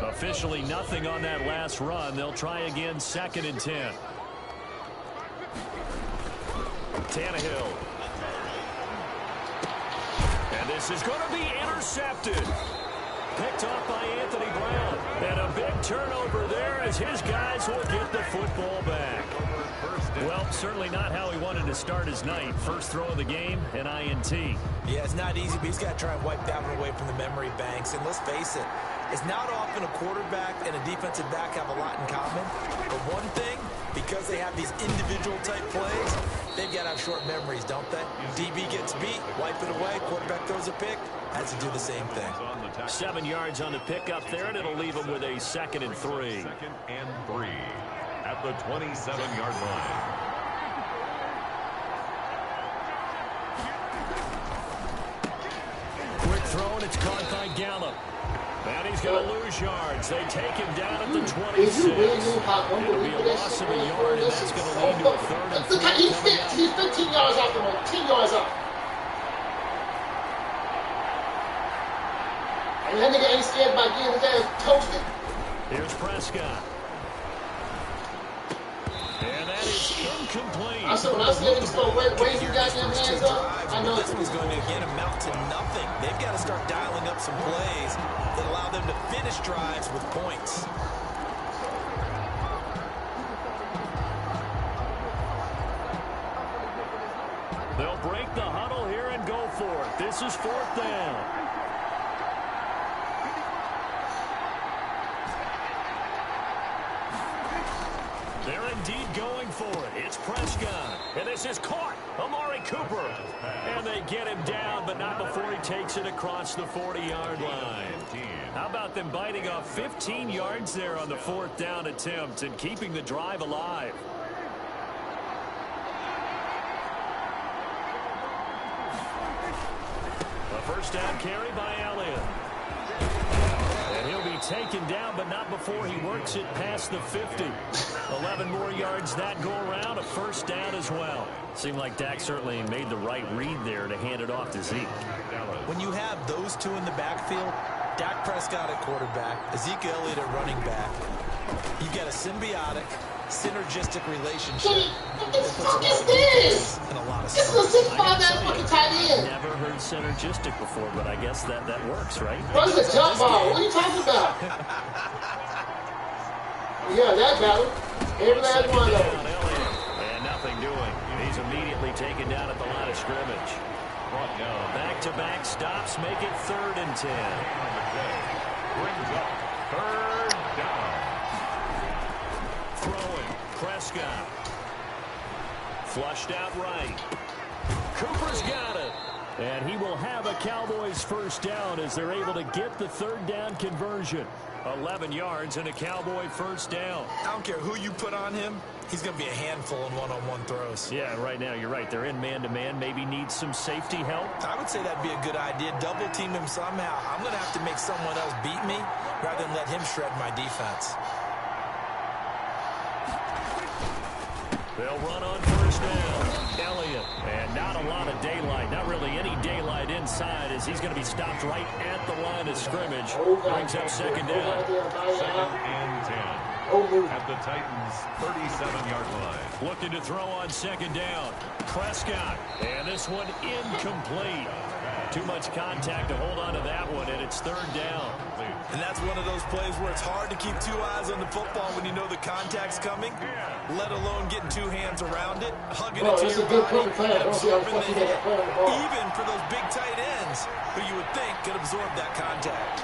Officially nothing on that last run. They'll try again, 2nd and 10. Tannehill. And this is going to be intercepted. Picked off by Anthony Brown. And a big turnover there as his guys will get the football back. Well, certainly not how he wanted to start his night. First throw of the game, an INT. Yeah, it's not easy, but he's got to try and wipe that one away from the memory banks. And let's face it, it's not often a quarterback and a defensive back have a lot in common. But one thing, because they have these individual type plays, they've got to have short memories, don't they? DB gets beat, wipe it away, quarterback throws a pick, has to do the same thing. 7 yards on the pickup there, and it'll leave him with a 2nd and 3. 2nd and 3 at the 27-yard line. Quick throw, and it's caught by Gallup. And he's going to lose yards. They take him down at the 26. It'll be a loss of a yard, and that's going to lead to a 3rd and 4 coming up. He's 15 yards off the road, 10 yards off. And that nigga ain't scared by getting his ass toasted. Here's Prescott. And that is incomplete. I said when I said he's going to raise his goddamn hands up, I know this one's going to again amount to nothing. They've got to start dialing up some plays that allow them to finish drives with points. They'll break the huddle here and go for it. This is 4th down. They're indeed going for it. It's Prescott. And this is caught. Amari Cooper. And they get him down, but not before he takes it across the 40-yard line. How about them biting off 15 yards there on the 4th down attempt and keeping the drive alive? A first down carry by Elliott. And he'll be taken down, but not before he works it past the 50. 11 more yards that go around, a first down as well. Seemed like Dak certainly made the right read there to hand it off to Zeke. When you have those two in the backfield, Dak Prescott at quarterback, Ezekiel Elliott at running back, you've got a symbiotic, synergistic relationship. What the fuck is this? And a lot of this is a 6'5" fucking tight end. Never heard synergistic before, but I guess that works, right? What's a jump ball? What are you talking about? Yeah, that battle. Every last one of them. And nothing doing. He's immediately taken down at the line of scrimmage. Back-to-back stops make it 3rd and 10. Brings up 3rd down. Throwing. Prescott. Flushed out right. Cooper's got it. And he will have a Cowboys first down as they're able to get the 3rd down conversion. 11 yards and a Cowboy first down. I don't care who you put on him. He's going to be a handful in one-on-one throws. Yeah, right now you're right. They're in man-to-man. Maybe need some safety help. I would say that'd be a good idea. Double team him somehow. I'm going to have to make someone else beat me rather than let him shred my defense. They'll run on first down. Elliott. And not a lot of daylight. Not really any daylight inside as he's going to be stopped right at the line of scrimmage. Brings up 2nd down. 2nd and 10 at the Titans' 37-yard line. Looking to throw on 2nd down. Prescott. And this one incomplete. Too much contact to hold on to that one, and it's 3rd down. And that's one of those plays where it's hard to keep 2 eyes on the football when you know the contact's coming, let alone getting 2 hands around it, hugging it to your body, and absorbing the hit. Even for those big tight ends, who you would think could absorb that contact.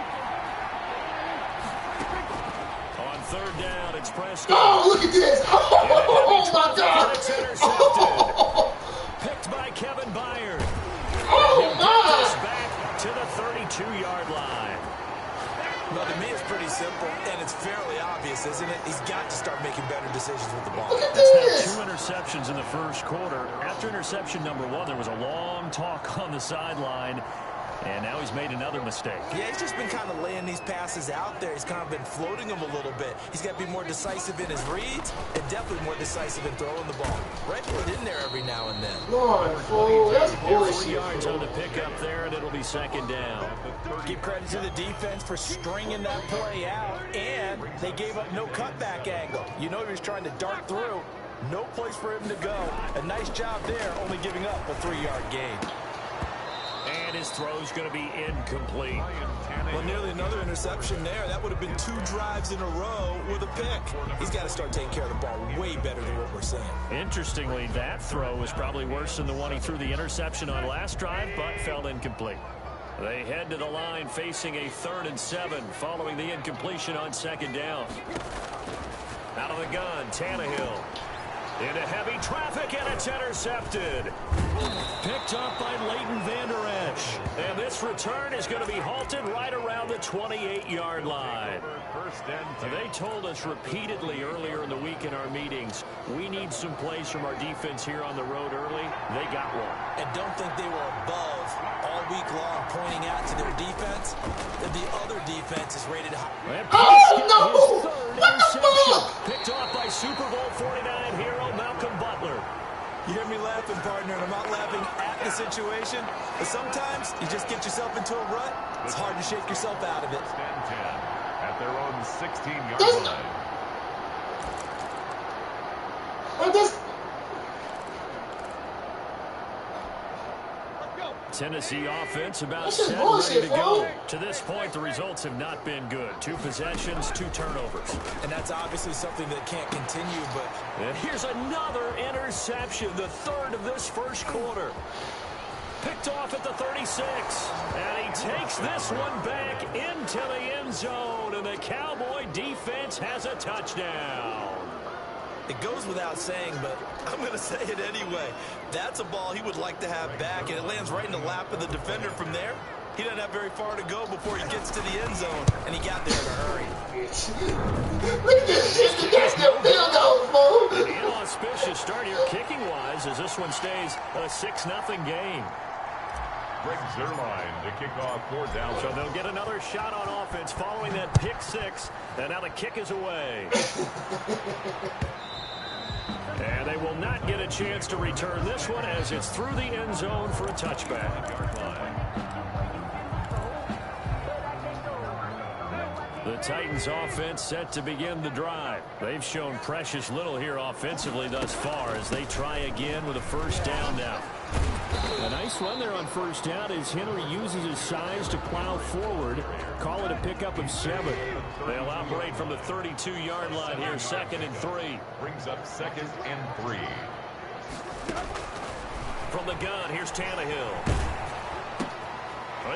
On 3rd down, it's Prescott. Oh, look at this. Oh my God. It's intercepted. Picked by Kevin Byard. Oh, my. Back to the 32-yard line. Well, to me, it's pretty simple, and it's fairly obvious, isn't it? He's got to start making better decisions with the ball. Look at That's this. now 2 interceptions in the first quarter. After interception number 1, there was a long talk on the sideline. And now he's made another mistake. Yeah, he's just been kind of laying these passes out there. He's kind of been floating them a little bit. He's got to be more decisive in his reads and definitely more decisive in throwing the ball. Rifle it in there every now and then. Lord, fool, that's bullshit. 3 yards on the pickup there, and it'll be second down. Give credit to the defense for stringing that play out, and they gave up no cutback angle. You know he was trying to dart through. No place for him to go. A nice job there, only giving up a 3-yard gain. And his throw's going to be incomplete. Well, nearly another interception there. That would have been 2 drives in a row with a pick. He's got to start taking care of the ball way better than what we're seeing. Interestingly, that throw was probably worse than the one he threw the interception on last drive, but fell incomplete. They head to the line facing a 3rd and 7 following the incompletion on second down. Out of the gun, Tannehill. Into heavy traffic, and it's intercepted. Picked up by Leighton Vander Esch. And this return is going to be halted right around the 28-yard line. They told us repeatedly earlier in the week in our meetings, we need some plays from our defense here on the road early. They got one. And don't think they were above all week long pointing out to their defense that the other defense is rated high. Oh, no! What the fuck? Picked off by Super Bowl 49 hero Malcolm Butler. You hear me laughing, partner, and I'm not laughing at the situation. But sometimes you just get yourself into a rut. It's hard to shake yourself out of it. 10-10 at their own 16-yard line. Tennessee offense about set, ready to go. To this point, the results have not been good. 2 possessions, 2 turnovers. And that's obviously something that can't continue, but... And here's another interception, the 3rd of this first quarter. Picked off at the 36. And he takes this one back into the end zone. And the Cowboy defense has a touchdown. It goes without saying, but I'm going to say it anyway. That's a ball he would like to have back, and it lands right in the lap of the defender from there. He doesn't have very far to go before he gets to the end zone, and he got there in a hurry. Look at this shit. He gets the field goal, fool. An inauspicious start here kicking-wise as this one stays a 6-0 game. Greg Zuerlein to kick off 4th down. So they'll get another shot on offense following that pick 6, and now the kick is away. And they will not get a chance to return this one as it's through the end zone for a touchback. The Titans offense set to begin the drive. They've shown precious little here offensively thus far as they try again with a 1st down now. A nice run there on 1st down as Henry uses his size to plow forward. Call it a pickup of 7. They'll operate from the 32-yard line here, 2nd and 3. Brings up 2nd and 3. From the gun, here's Tannehill.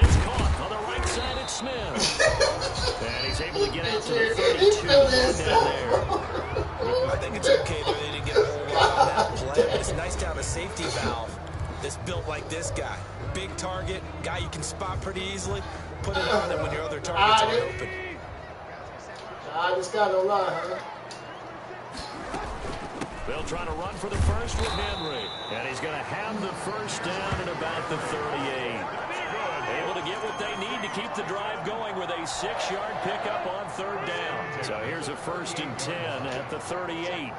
It's caught on the right side, it's Smith. And he's able to get out to the 32. Down there. I think it's okay that they didn't get a whole lot on that play, but it's nice to have a safety valve that's built like this guy. Big target, guy you can spot pretty easily. Put it on him when your other targets aren't open. I just got no lie, huh? They'll try to run for the first with Henry. And he's going to have the 1st down at about the 38. Able to get what they need to keep the drive going with a 6-yard pickup on 3rd down. So here's a 1st and 10 at the 38.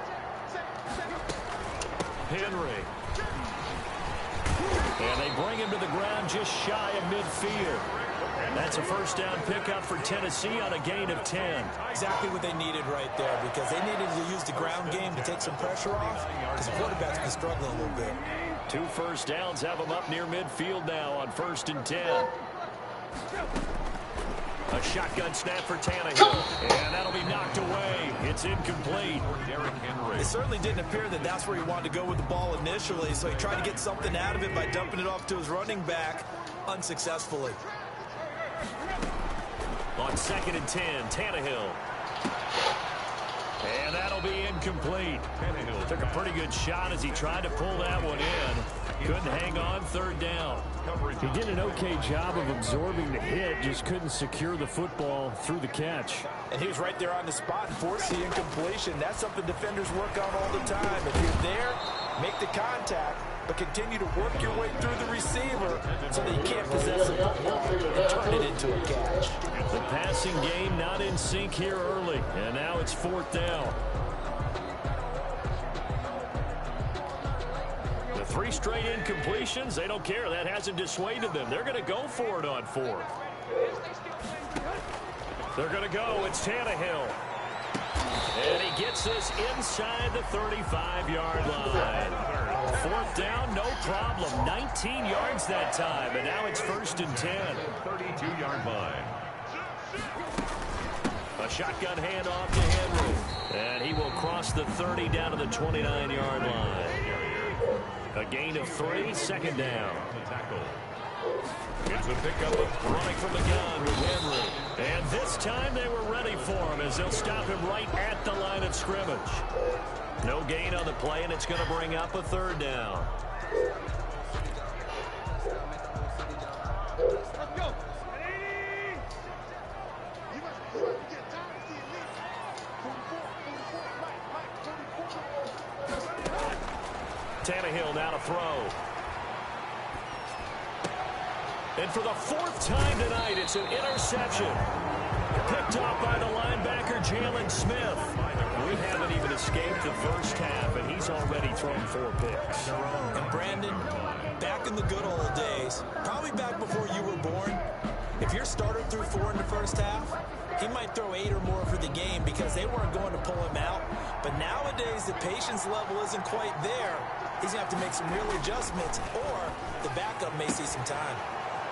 Henry. And they bring him to the ground just shy of midfield. That's a 1st down pickup for Tennessee on a gain of 10. Exactly what they needed right there because they needed to use the ground game to take some pressure off because the quarterback's been struggling a little bit. 2 1st downs have them up near midfield now on 1st and 10. A shotgun snap for Tannehill. And that'll be knocked away. It's incomplete. It certainly didn't appear that that's where he wanted to go with the ball initially, so he tried to get something out of it by dumping it off to his running back unsuccessfully. On 2nd and 10, Tannehill. And that'll be incomplete. Tannehill took a pretty good shot as he tried to pull that one in. Couldn't hang on 3rd down. He did an okay job of absorbing the hit, just couldn't secure the football through the catch. And he was right there on the spot and forced the incompletion. That's something defenders work on all the time. If you're there, make the contact. but continue to work your way through the receiver so that you can't possess the football and turn it into a catch. The passing game not in sync here early, and now it's 4th down. The 3 straight incompletions, they don't care. That hasn't dissuaded them. They're going to go for it on 4th. They're going to go. It's Tannehill. And he gets this inside the 35-yard line. 4th down, no problem. 19 yards that time, and now it's 1st and 10. 32-yard line. A shotgun handoff to Henry. And he will cross the 30 down to the 29-yard line. A gain of 3, 2nd down. It's a pickup of running from the gun with Henry. And this time they were ready for him as they'll stop him right at the line of scrimmage. No gain on the play, and it's going to bring up a 3rd down. Tannehill now to throw. And for the 4th time tonight, it's an interception. Picked off by the linebacker, Jalen Smith. We haven't even escaped the first half, and he's already thrown 4 picks. And Brandon, back in the good old days, probably back before you were born, if your starter threw 4 in the first half, he might throw 8 or more for the game because they weren't going to pull him out. But nowadays, the patience level isn't quite there. He's going to have to make some real adjustments, or the backup may see some time.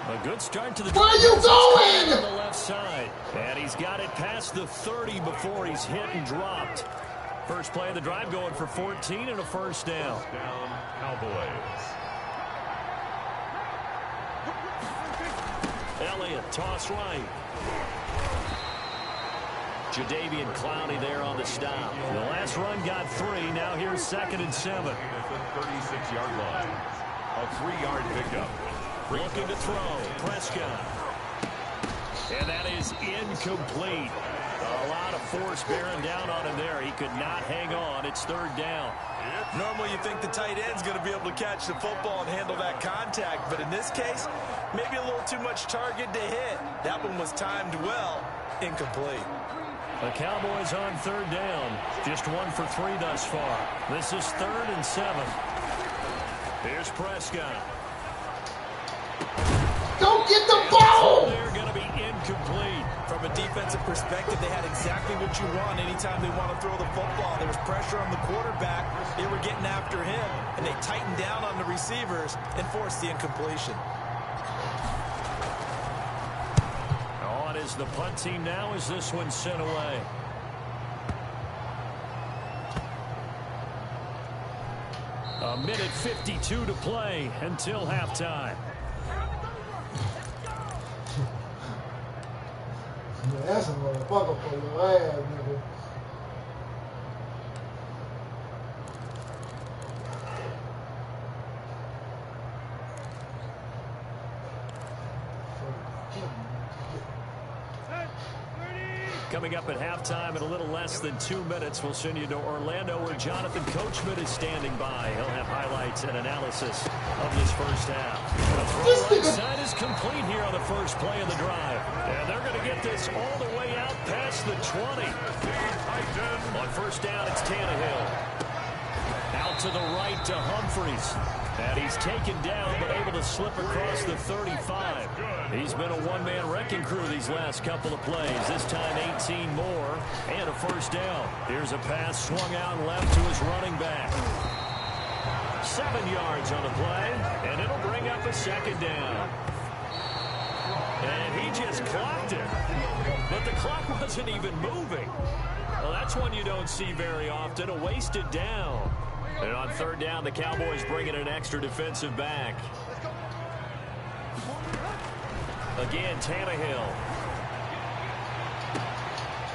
A good start to the Where are you going? on the left side. And he's got it past the 30 before he's hit and dropped. First play of the drive going for 14 and a 1st down. Down, Cowboys. Elliott, toss right. Jadeveon Clowney there on the stop. The last run got 3. Now here's 2nd and 7. At the 36-yard line. A 3-yard pickup. Looking to throw. Prescott. And that is incomplete. A lot of force bearing down on him there. He could not hang on. It's 3rd down. Normally you think the tight end's going to be able to catch the football and handle that contact, but in this case, maybe a little too much target to hit. That one was timed well. Incomplete. The Cowboys on 3rd down. Just 1 for 3 thus far. This is 3rd and 7. Here's Prescott. Don't get the ball! They're going to be incomplete. From a defensive perspective, they had exactly what you want anytime they want to throw the football. There was pressure on the quarterback. They were getting after him, and they tightened down on the receivers and forced the incompletion. On is the punt team now as this one's sent away. A minute 52 to play until halftime. That's a motherfucker for your ass, nigga. Coming up at halftime in a little less than 2 minutes, we'll send you to Orlando where Jonathan Coachman is standing by. He'll have highlights and analysis of this first half. The throw right side is complete here on the first play of the drive. And they're going to get this all the way out past the 20. On 1st down, it's Tannehill. Out to the right to Humphries. And he's taken down but able to slip across the 35. He's been a one-man wrecking crew these last couple of plays. This time 18 more and a 1st down. Here's a pass swung out left to his running back. 7 yards on the play, and it'll bring up a 2nd down. And he just clocked it. But the clock wasn't even moving. Well, that's one you don't see very often, a wasted down. And on 3rd down, the Cowboys bring in an extra defensive back. Again, Tannehill.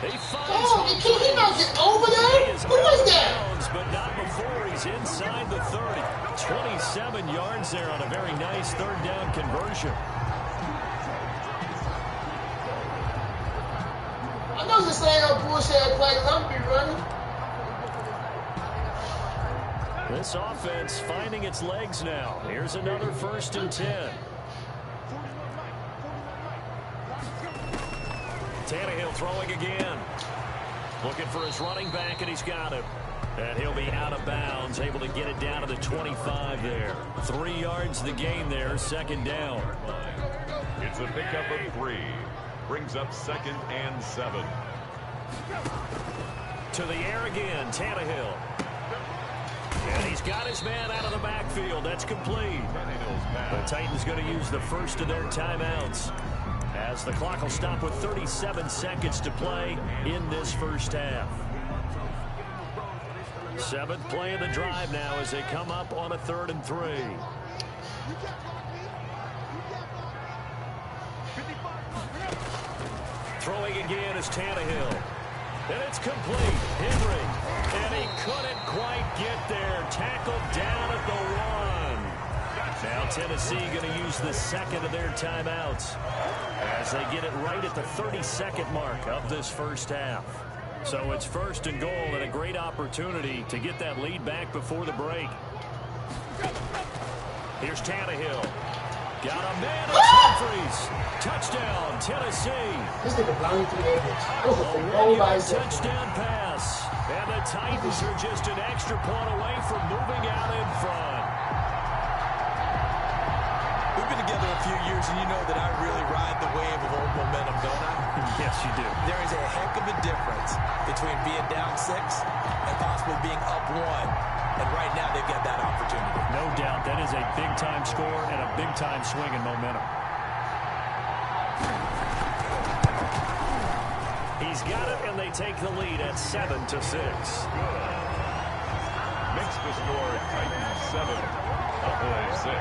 He finds can he not get over there? Who is that? But not before he's inside the 30. 27 yards there on a very nice 3rd down conversion. I know this ain't no bullshit play because I'm going to be running. This offense finding its legs now. Here's another 1st and 10. Tannehill throwing again. Looking for his running back, and he's got it. And he'll be out of bounds, able to get it down to the 25 there. 3 yards the gain there, 2nd down. It's a pickup of 3. Brings up 2nd and 7. To the air again, Tannehill. And he's got his man out of the backfield. That's complete. The Titans going to use the first of their timeouts, as the clock will stop with 37 seconds to play in this first half. 7th play of the drive now as they come up on a 3rd and 3. Throwing again is Tannehill. And it's complete. Henry. And he couldn't quite get there. Tackled down at the 1. Now Tennessee going to use the 2nd of their timeouts as they get it right at the 32nd mark of this first half. So it's 1st and goal, and a great opportunity to get that lead back before the break. Here's Tannehill. Got a man. It's Humphries. Touchdown, Tennessee. This nigga blind through the edge. That was a touchdown pass. And the Titans are just an extra point away from moving out in front. We've been together a few years, and you know that I really ride the wave of old momentum, don't I? Yes, you do. There is a heck of a difference between being down 6 and possibly being up 1. And right now, they've got that opportunity. No doubt. That is a big-time score and a big-time swing in momentum. He's got it, and they take the lead at 7-6. Makes the score Titans 7, Cowboys 6.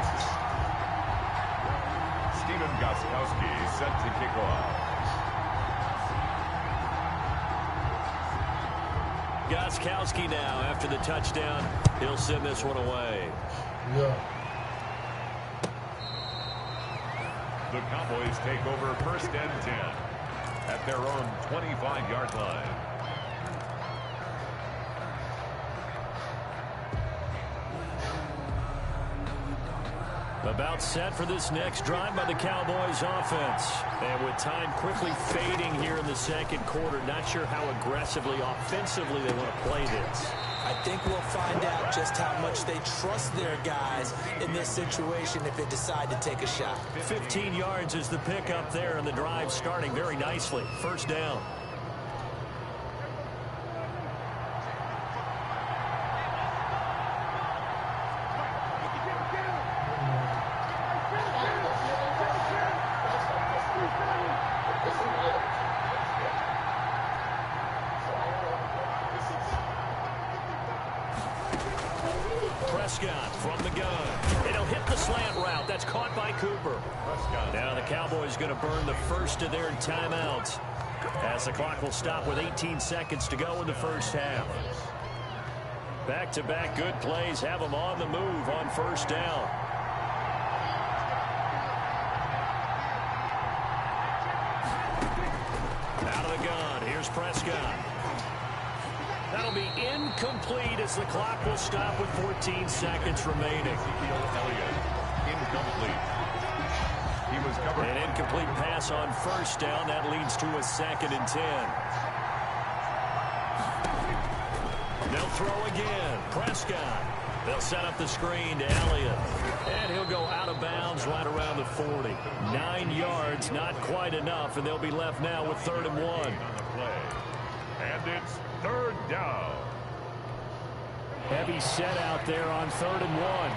Stephen Gostkowski set to kick off. Gostkowski now, after the touchdown, he'll send this one away. Yeah. The Cowboys take over 1st and 10 at their own 25-yard line. About set for this next drive by the Cowboys offense. And with time quickly fading here in the 2nd quarter, not sure how aggressively, offensively they want to play this. I think we'll find out just how much they trust their guys in this situation if they decide to take a shot. 15 yards is the pickup there, and the drive starting very nicely. 1st down. From the gun. It'll hit the slant route. That's caught by Cooper. Now the Cowboys going to burn the 1st of their timeouts, as the clock will stop with 18 seconds to go in the first half. Back-to-back good plays have them on the move on 1st down. Out of the gun. Here's Prescott. That'll be incomplete as the clock will stop with 14 seconds remaining. Incomplete. He was covered. An incomplete pass on 1st down. That leads to a 2nd and 10. They'll throw again. Prescott. They'll set up the screen to Elliott. And he'll go out of bounds right around the 40. 9 yards, not quite enough, and they'll be left now with 3rd and 1. And it's 3rd down. Heavy set out there on 3rd and 1.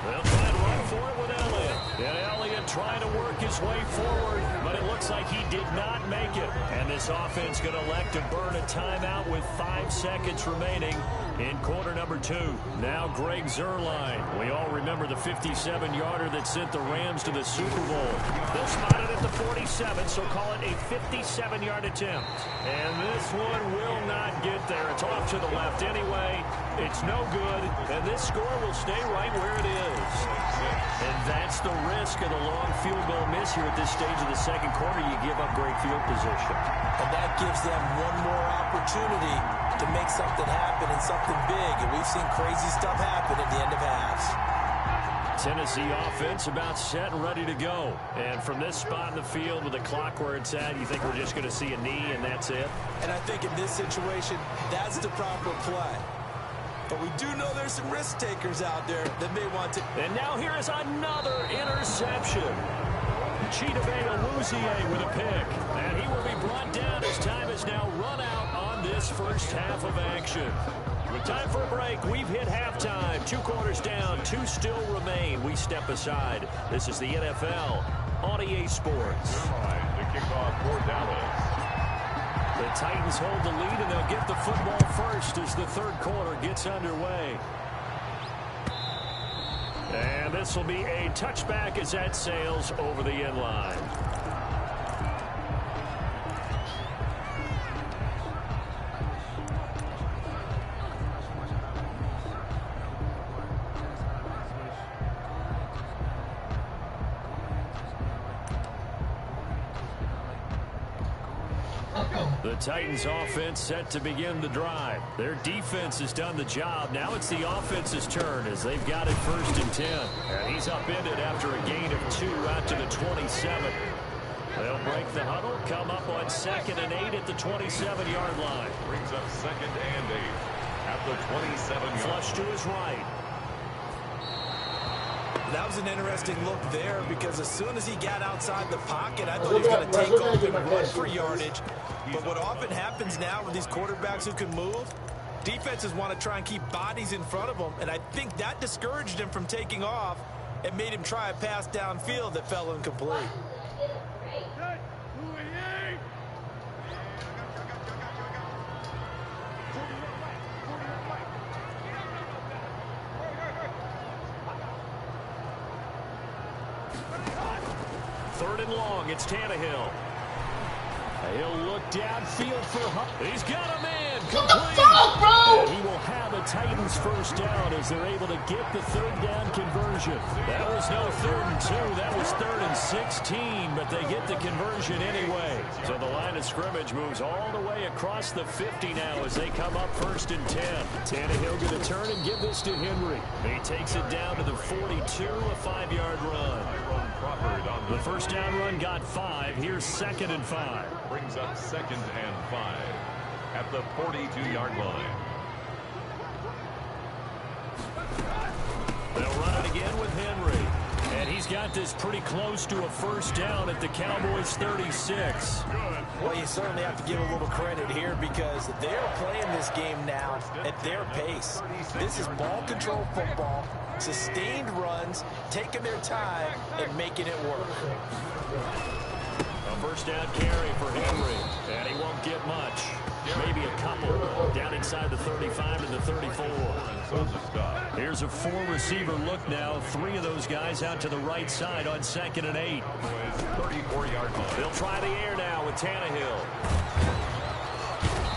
They'll try to run for it with Elliott. And Elliott trying to work his way forward, but it looks like he did not make it. And this offense going to elect to burn a timeout with 5 seconds remaining in quarter number 2. Now Greg Zuerlein. We all remember the 57-yarder that sent the Rams to the Super Bowl. They'll spot it at the 47, so call it a 57-yard attempt. And this one will not get there. It's off to the left anyway. It's no good, and this score will stay right where it is. And that's the risk of the long field goal miss here at this stage of the second quarter. You give up great field position. And that gives them one more opportunity to make something happen and something big. And we've seen crazy stuff happen at the end of halves. Tennessee offense about set and ready to go. And from this spot in the field with the clock where it's at, you think we're just going to see a knee and that's it? And I think in this situation, that's the proper play. But we do know there's some risk takers out there that may want to. And now here is another interception. Chidobe Awuzie with a pick. And he will be brought down as time is now run out on this first half of action. With time for a break, we've hit halftime. 2 quarters down, 2 still remain. We step aside. This is the NFL on EA Sports. The kickoff for Dallas. The Titans hold the lead, and they'll get the football first as the third quarter gets underway. And this will be a touchback as that sails over the end line. The Titans offense set to begin the drive. Their defense has done the job. Now it's the offense's turn as they've got it 1st and 10. And he's upended after a gain of 2 out to the 27. They'll break the huddle, come up on 2nd and 8 at the 27-yard line. Brings up 2nd and 8 at the 27-yard. Flush to his right. That was an interesting look there because as soon as he got outside the pocket, I thought he was going to take off and run for yardage. But what often happens now with these quarterbacks who can move, defenses want to try and keep bodies in front of them, and I think that discouraged him from taking off and made him try a pass downfield that fell incomplete. Third and long, it's Tannehill. He'll look downfield for Hunt. He's got a man. What the fuck, bro? And he will have a Titans first down as they're able to get the third down conversion. That was no 3rd and 2. That was 3rd and 16, but they get the conversion anyway. So the line of scrimmage moves all the way across the 50 now as they come up 1st and 10. Tannehill going to turn and give this to Henry. He takes it down to the 42, a 5-yard run. The first down run got 5. Here's 2nd and 5. Brings up 2nd and 5 at the 42-yard line. They'll run it again with Henry. And he's got this pretty close to a first down at the Cowboys' 36. Well, you certainly have to give a little credit here because they're playing this game now at their pace. This is ball control football, sustained runs, taking their time, and making it work. A first down carry for Henry, and he won't get much. Maybe a couple down inside the 35 to the 34. Here's a 4-receiver look now. 3 of those guys out to the right side on 2nd and 8. 34-yard line. They'll try the air now with Tannehill.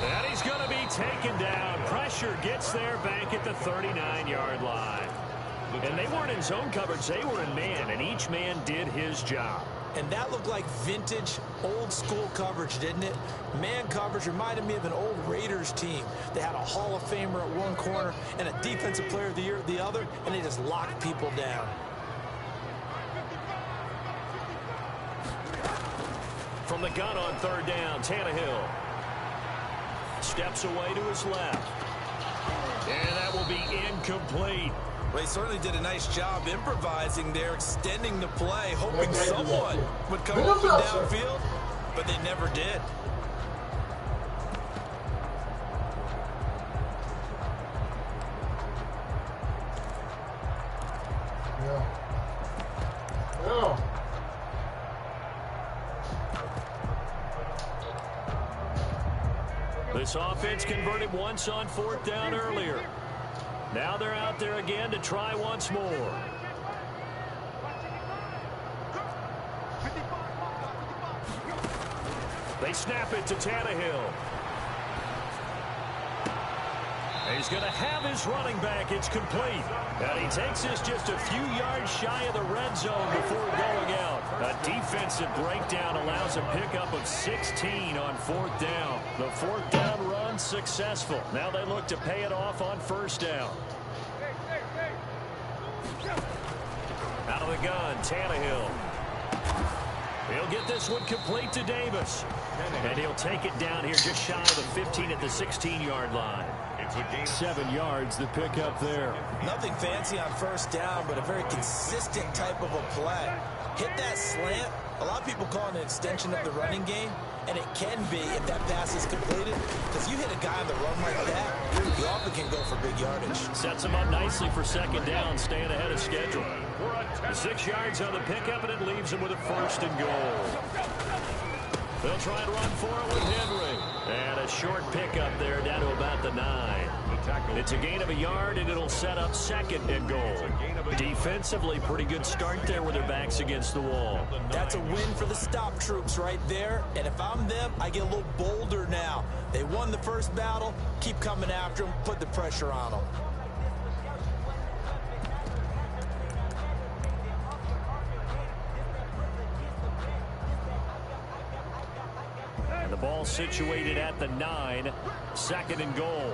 And he's going to be taken down. Pressure gets there back at the 39-yard line. And they weren't in zone coverage. They were in man, and each man did his job. And that looked like vintage, old-school coverage, didn't it? Man coverage reminded me of an old Raiders team. They had a Hall of Famer at one corner and a Defensive Player of the Year at the other, and they just locked people down. From the gun on 3rd down, Tannehill steps away to his left. And that will be incomplete. Well, he certainly did a nice job improvising there, extending the play, hoping someone would come up and downfield, but they never did. This offense converted once on 4th down earlier. Now they're out there again to try once more. They snap it to Tannehill. He's going to have his running back. It's complete. And he takes this just a few yards shy of the red zone before going out. A defensive breakdown allows a pickup of 16 on 4th down. The 4th down run successful. Now they look to pay it off on 1st down. Out of the gun, Tannehill. He'll get this one complete to Davis. And he'll take it down here just shy of the 15 at the 16-yard line. 7 yards, the pickup there. Nothing fancy on 1st down, but a very consistent type of a play. Hit that slant. A lot of people call it an extension of the running game, and it can be if that pass is completed. Because you hit a guy on the run like that, you often can go for big yardage. Sets him up nicely for 2nd down, staying ahead of schedule. 6 yards on the pickup, and it leaves him with a 1st and goal. They'll try and run for it with Henry. And a short pickup there down to about the 9. It's a gain of a yard, and it'll set up 2nd and goal. Defensively, pretty good start there with their backs against the wall. That's a win for the stop troops right there. And if I'm them, I get a little bolder now. They won the first battle. Keep coming after them. Put the pressure on them. And the ball situated at the 9. 2nd and goal.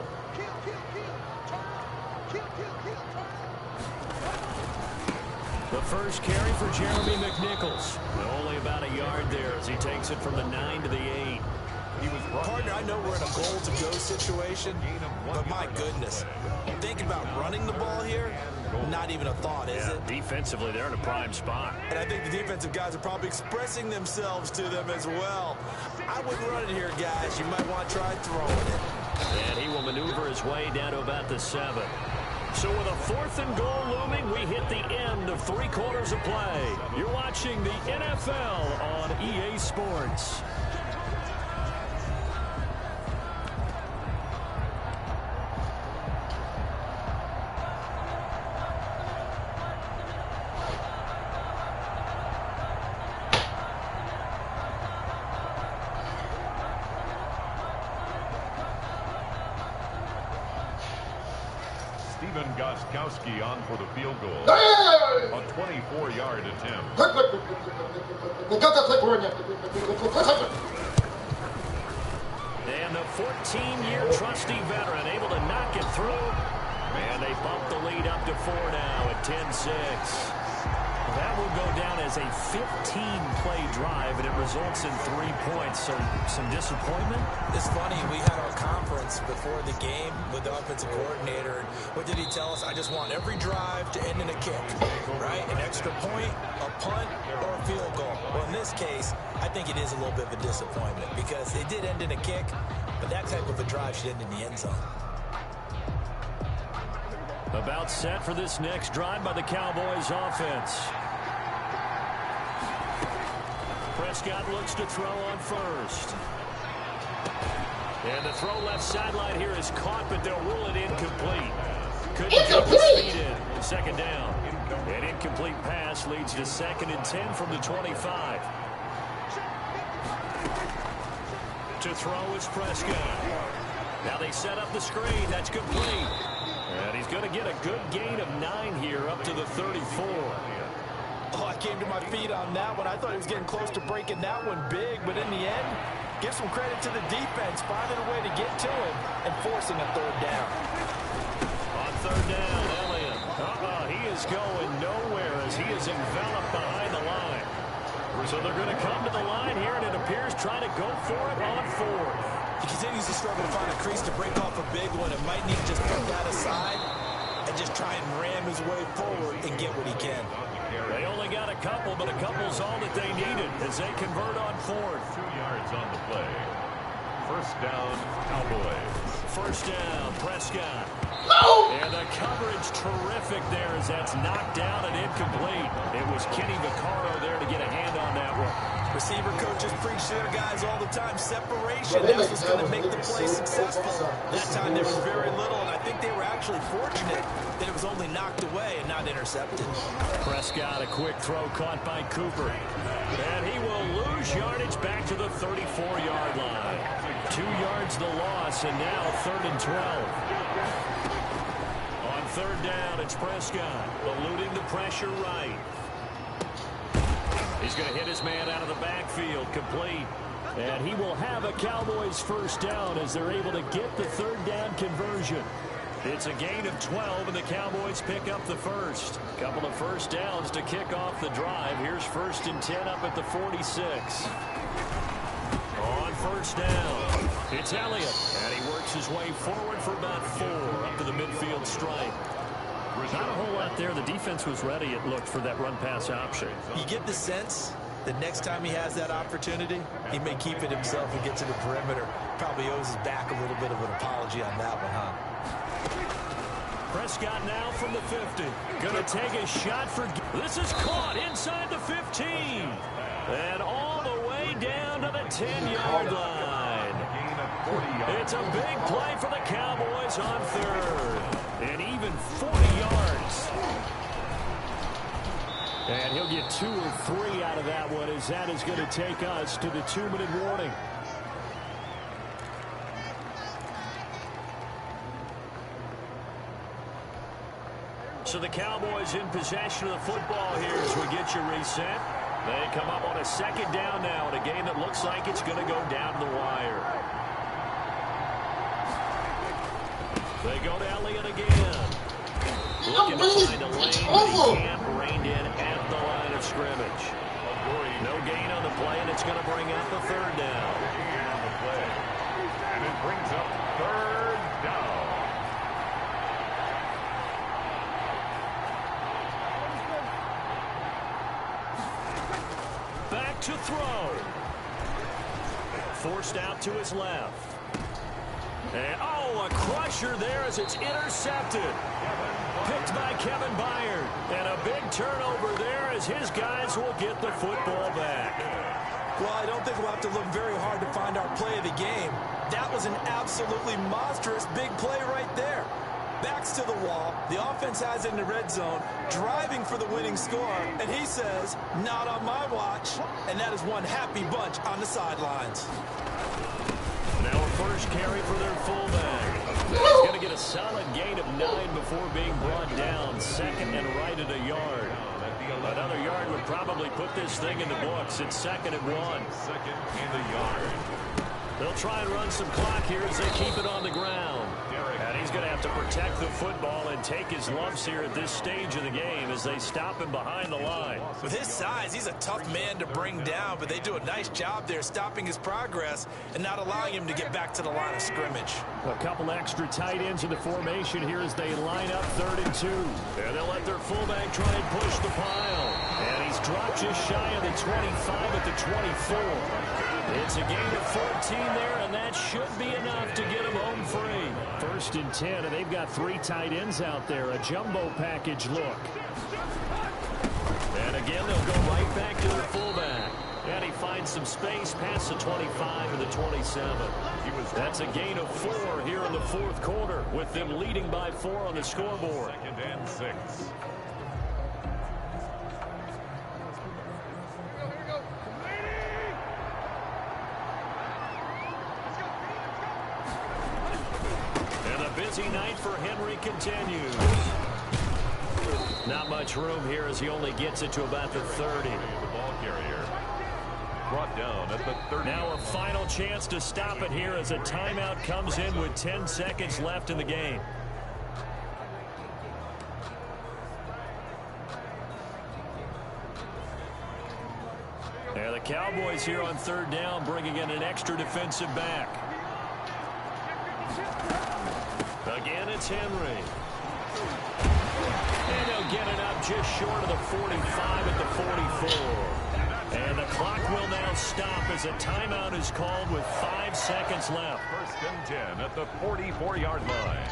The first carry for Jeremy McNichols. Only about a yard there as he takes it from the 9 to the 8. Partner, I know we're in a goal-to-go situation, but my goodness, thinking about running the ball here, not even a thought, is it? Defensively, they're in a prime spot. And I think the defensive guys are probably expressing themselves to them as well. I wouldn't run it here, guys. You might want to try throwing it. And he will maneuver his way down to about the 7. So with a 4th and goal looming, we hit the end of 3 quarters of play. You're watching the NFL on EA Sports. Gostkowski on for the field goal. A 24-yard attempt. And the 14-year trusty veteran able to knock it through. And they bump the lead up to 4 now at 10-6. That will go down as a 15-play drive, and it results in 3 points. So some disappointment. It's funny, we had our conference before the game with the offensive coordinator. And what did he tell us? I just want every drive to end in a kick, right? An extra point, a punt, or a field goal. Well, in this case, I think it is a little bit of a disappointment because it did end in a kick, but that type of a drive should end in the end zone. About set for this next drive by the Cowboys offense. Prescott looks to throw on first. And the throw left sideline here is caught, but they'll rule it incomplete. Couldn't get his feet in. 2nd down. An incomplete pass leads to 2nd and 10 from the 25. To throw is Prescott. Now they set up the screen. That's complete. And he's going to get a good gain of 9 here up to the 34. Oh, I came to my feet on that one. I thought he was getting close to breaking that one big, but in the end, give some credit to the defense, finding a way to get to him and forcing a 3rd down. On 3rd down, Elliott. He is going nowhere as he is enveloped behind the line. So they're going to come to the line here, and it appears trying to go for it on 4th. He continues to struggle to find a crease to break off a big one and might need to just put that aside and just try and ram his way forward and get what he can. They only got a couple, but a couple's all that they needed as they convert on 4th. 2 yards on the play. 1st down, Cowboys. 1st down, Prescott. No! And the coverage terrific there as that's knocked down and incomplete. It was Kenny Vaccaro there to get a hand on that one. Receiver coaches preach to their guys all the time. Separation, that's what's going to make the play successful. That time there was very little, and I think they were actually fortunate that it was only knocked away and not intercepted. Prescott, a quick throw caught by Cooper. And he will lose yardage back to the 34-yard line. 2 yards the loss, and now 3rd and 12. On 3rd down, it's Prescott, eluding the pressure right. He's going to hit his man out of the backfield, complete. And he will have a Cowboys 1st down as they're able to get the 3rd down conversion. It's a gain of 12, and the Cowboys pick up the 1st. Couple of 1st downs to kick off the drive. Here's 1st and 10 up at the 46. On 1st down, it's Elliott, and he works his way forward for about 4 up to the midfield stripe. Not a whole lot there. The defense was ready, it looked, for that run-pass option. You get the sense that next time he has that opportunity, he may keep it himself and get to the perimeter. Probably owes his back a little bit of an apology on that one, huh? Prescott now from the 50. Going to take a shot for... This is caught inside the 15. And all the way down to the 10-yard line. It's a big play for the Cowboys on 3rd. And even 40 yards. And he'll get 2 or 3 out of that one, as that is going to take us to the 2-minute warning. So the Cowboys in possession of the football here as we get you reset. They come up on a 2nd down now in a game that looks like it's going to go down the wire. They go to Elliott again. Looking to find a lane, but he can't. Reined in at the line of scrimmage. No gain on the play, and it's going to bring up a 3rd down. And it brings up 3rd down. Back to throw. Forced out to his left. And, oh, a crusher there as it's intercepted. Picked by Kevin Byard. And a big turnover there as his guys will get the football back. Well, I don't think we'll have to look very hard to find our play of the game. That was an absolutely monstrous big play right there. Backs to the wall. The offense has it in the red zone, driving for the winning score. And he says, not on my watch. And that is one happy bunch on the sidelines. Now a first carry for their fullback. He's going to get a solid gain of 9 before being brought down. 2nd and right at a yard. Another yard would probably put this thing in the books. It's 2nd and 1. 2nd and a yard. They'll try and run some clock here as they keep it on the ground. And he's going to have to protect the football and take his lumps here at this stage of the game as they stop him behind the line. With his size, he's a tough man to bring down, but they do a nice job there stopping his progress and not allowing him to get back to the line of scrimmage. A couple extra tight ends in the formation here as they line up 3rd and 2. And they'll let their fullback try and push the pile. And he's dropped just shy of the 25 at the 24. It's a gain of 14 there, and that should be enough to get him home free. 1st and 10, and they've got 3 tight ends out there. A jumbo package look. And again, they'll go right back to their fullback. And he finds some space past the 25 and the 27. That's a gain of 4 here in the 4th quarter, with them leading by 4 on the scoreboard. 2nd and 6. Busy night for Henry continues. Not much room here as he only gets it to about the 30. The ball carrier brought down at the 30. Now a final chance to stop it here as a timeout comes in with 10 seconds left in the game. And the Cowboys here on 3rd down bringing in an extra defensive back. Again, it's Henry. And he'll get it up just short of the 45 at the 44. And the clock will now stop as a timeout is called with 5 seconds left. 1st and 10 at the 44-yard line.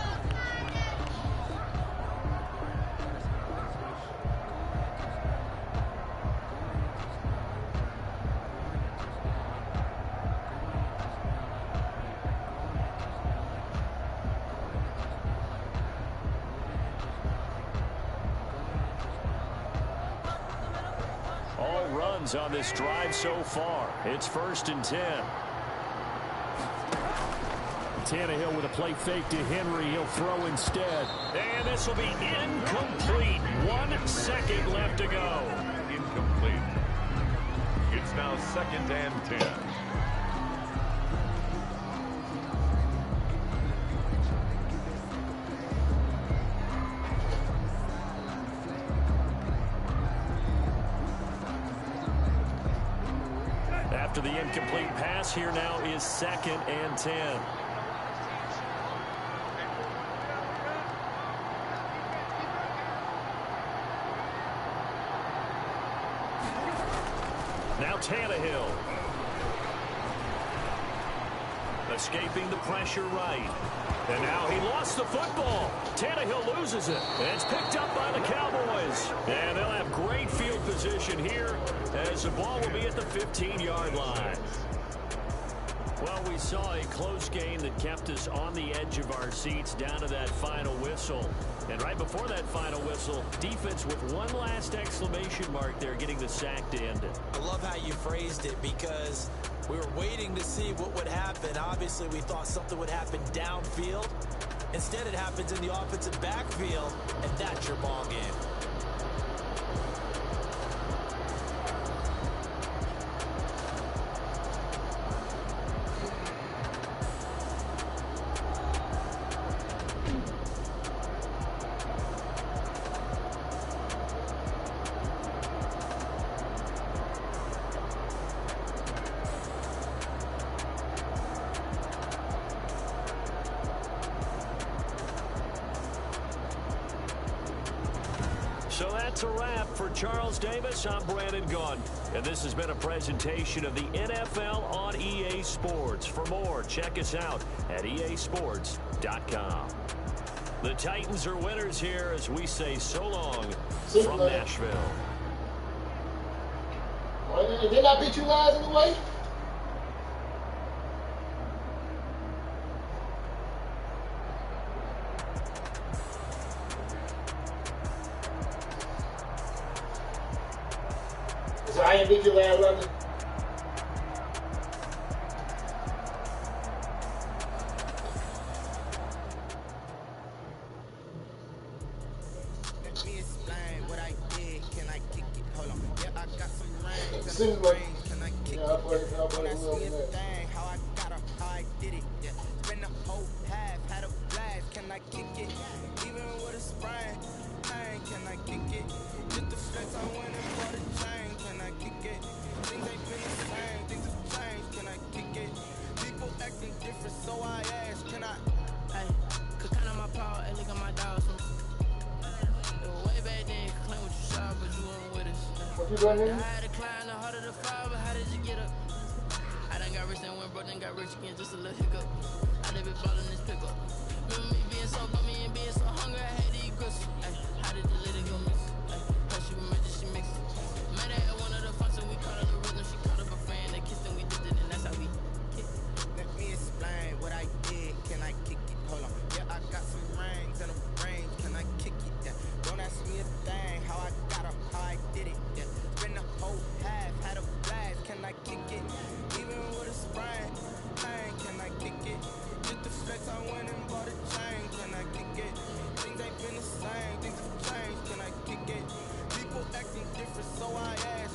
runs on this drive so far. It's 1st and 10. Tannehill with a play fake to Henry. He'll throw instead. And this will be incomplete. 1 second left to go. Incomplete. It's now 2nd and 10. After the incomplete pass, here now is 2nd and 10. Now Tannehill. Escaping the pressure right. And now he lost the football. Tannehill loses it. And it's picked up by the Cowboys. And they'll have great field position here as the ball will be at the 15-yard line. Well, we saw a close game that kept us on the edge of our seats down to that final whistle. And right before that final whistle, defense with one last exclamation mark there, getting the sack to end it. I love how you phrased it because we were waiting to see what would happen. Obviously, we thought something would happen downfield. Instead, it happens in the offensive backfield, and that's your ball game. So that's a wrap for Charles Davis. I'm Brandon Gunn. And this has been a presentation of the NFL on EA Sports. For more, check us out at easports.com. The Titans are winners here as we say so long from Nashville. Didn't I beat you guys in the way? So I ain't beat you last London. Let me explain what I did. Can I kick it? Hold on. Yeah, I got some rings Seems and like- brains. Can I kick Yeah, it? I'll play Don't ask me a that. thing. How I got up, how I did it. Yeah, spend the whole half, had a blast. Can I kick it? Even with a sprain, pain. Can I kick it? Just the flex, I went and bought a chain. Can I kick it? Things ain't been the same. Things have changed. Can I kick it? People acting different, so I ask. Can I? Hey, could count on my power, hey, look at my dogs. It was way back then, you could claim what you saw, but you weren't with us. What you doing The here? higher the climb, the harder the fall, but how did you get up? I done got rich and went broke, then got rich again, just a little hiccup. I done been ballin' this pickup. Remember me being so bummy and being so hungry, I had to eat grits. Hey, how did the little go miss? Hey, plus she remember she mixed it. Met her at one of the functions, we caught her the rhythm, she caught up a friend, they kissed and we dipped it, and that's how we kicked. Let me explain what I did. Can I kick it? Hold on. Yeah, I got some rings and a range. Can I kick it? Yeah. Don't ask me a thing. How I got up, how I did it. Yeah. Spend the whole half, had a blast. Can I kick it? Even with a sprain, pain. Can I kick it? Just the flex, I went and bought a chain. Can I kick it? Things ain't been the same. Things have changed. Can I kick it? People acting different, so I ask.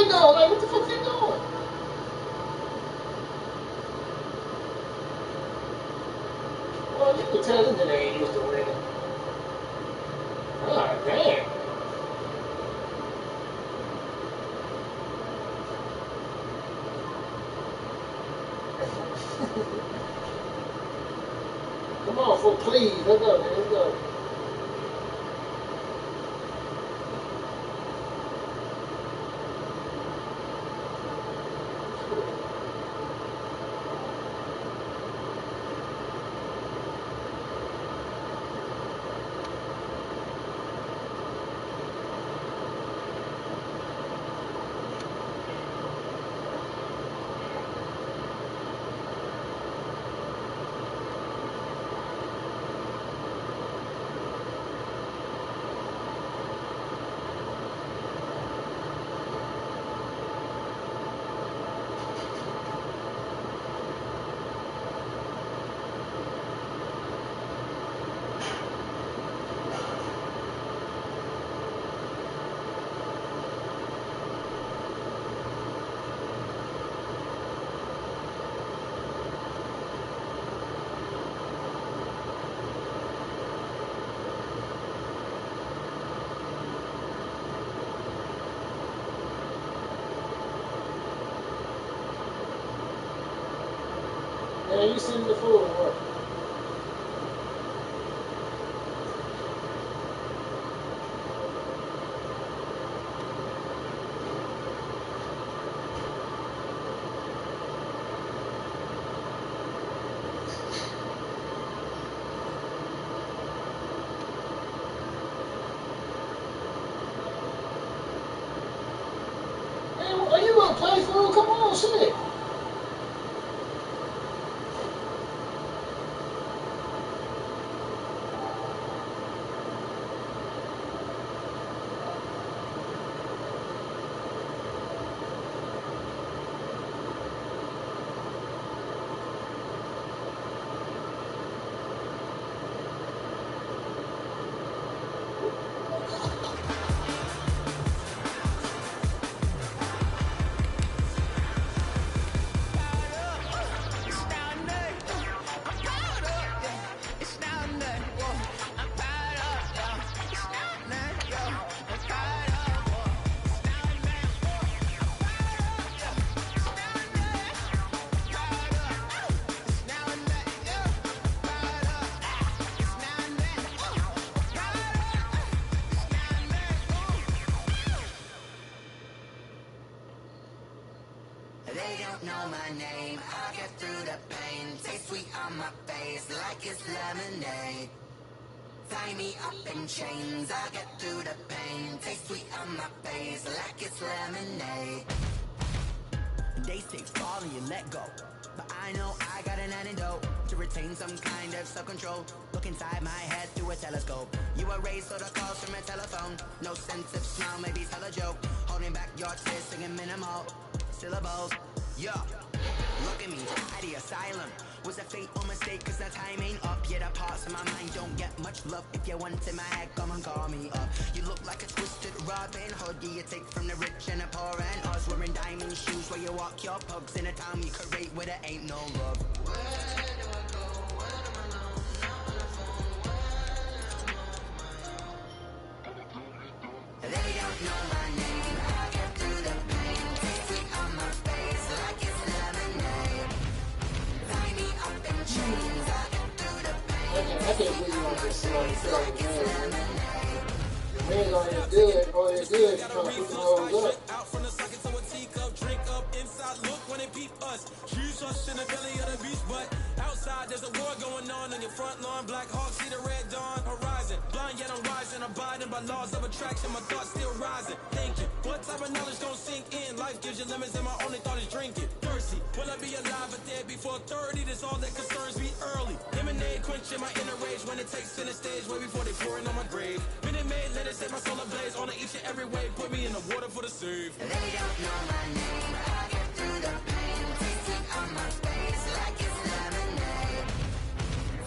waiting on? Like, what the fuck you doing? Well, you can tell them that they ain't used to winning. Ah, damn. Come on, fool, please. Let's go, man. Let's go. Man, you sitting the fool or what? Man, are you gonna play, fool? Come on, shit. They don't know my name, I get through the pain. Taste sweet on my face like it's lemonade. Tie me up in chains, I get through the pain. Taste sweet on my face like it's lemonade. They say fall and you let go, but I know I got an antidote to retain some kind of self-control. Look inside my head through a telescope. You erase all the calls from a telephone. No sense of smile, maybe tell a joke. Holding back your tears, singing minimal syllables. Yo, look at me, at the asylum. Was a fate or mistake, cause the time ain't up. Yet the parts of my mind don't get much love. If you want in my head, come and call me up. You look like a twisted Robin Hood. Yeah, you take from the rich and the poor and us. Wearing diamond shoes where you walk your pugs in a town you create where there ain't no love. Where do I go? Where do I know? Not on the phone. They don't know my name. I get through the pain. Taste sweet on my face like it's lemonade. Tie me up in chains. I get through the pain. I can't believe you on this like man. All you do is trying to put the hoes up. Out from the socket to a teacup, drink up inside. Look when they peep us. Shoes us in the belly of the beast, but outside there's a war going on your front lawn. Black Hawk see the red dawn horizon. Blind yet I'm rising, abiding by laws of attraction. My thoughts still rising. Thinking, what type of knowledge don't sink in? Life gives you lemons, and my only thought is drinking. Thirsty, will I be alive or dead before 30? That's all that concerns me early. Lemonade quenching my inner rage when it takes center stage, way before they pouring on my grave. Minute Maid, let it set my soul ablaze on each and every way. Put me in the water for the save. They don't know my name. I get through the pain. Taste sweet on my face like it's lemonade.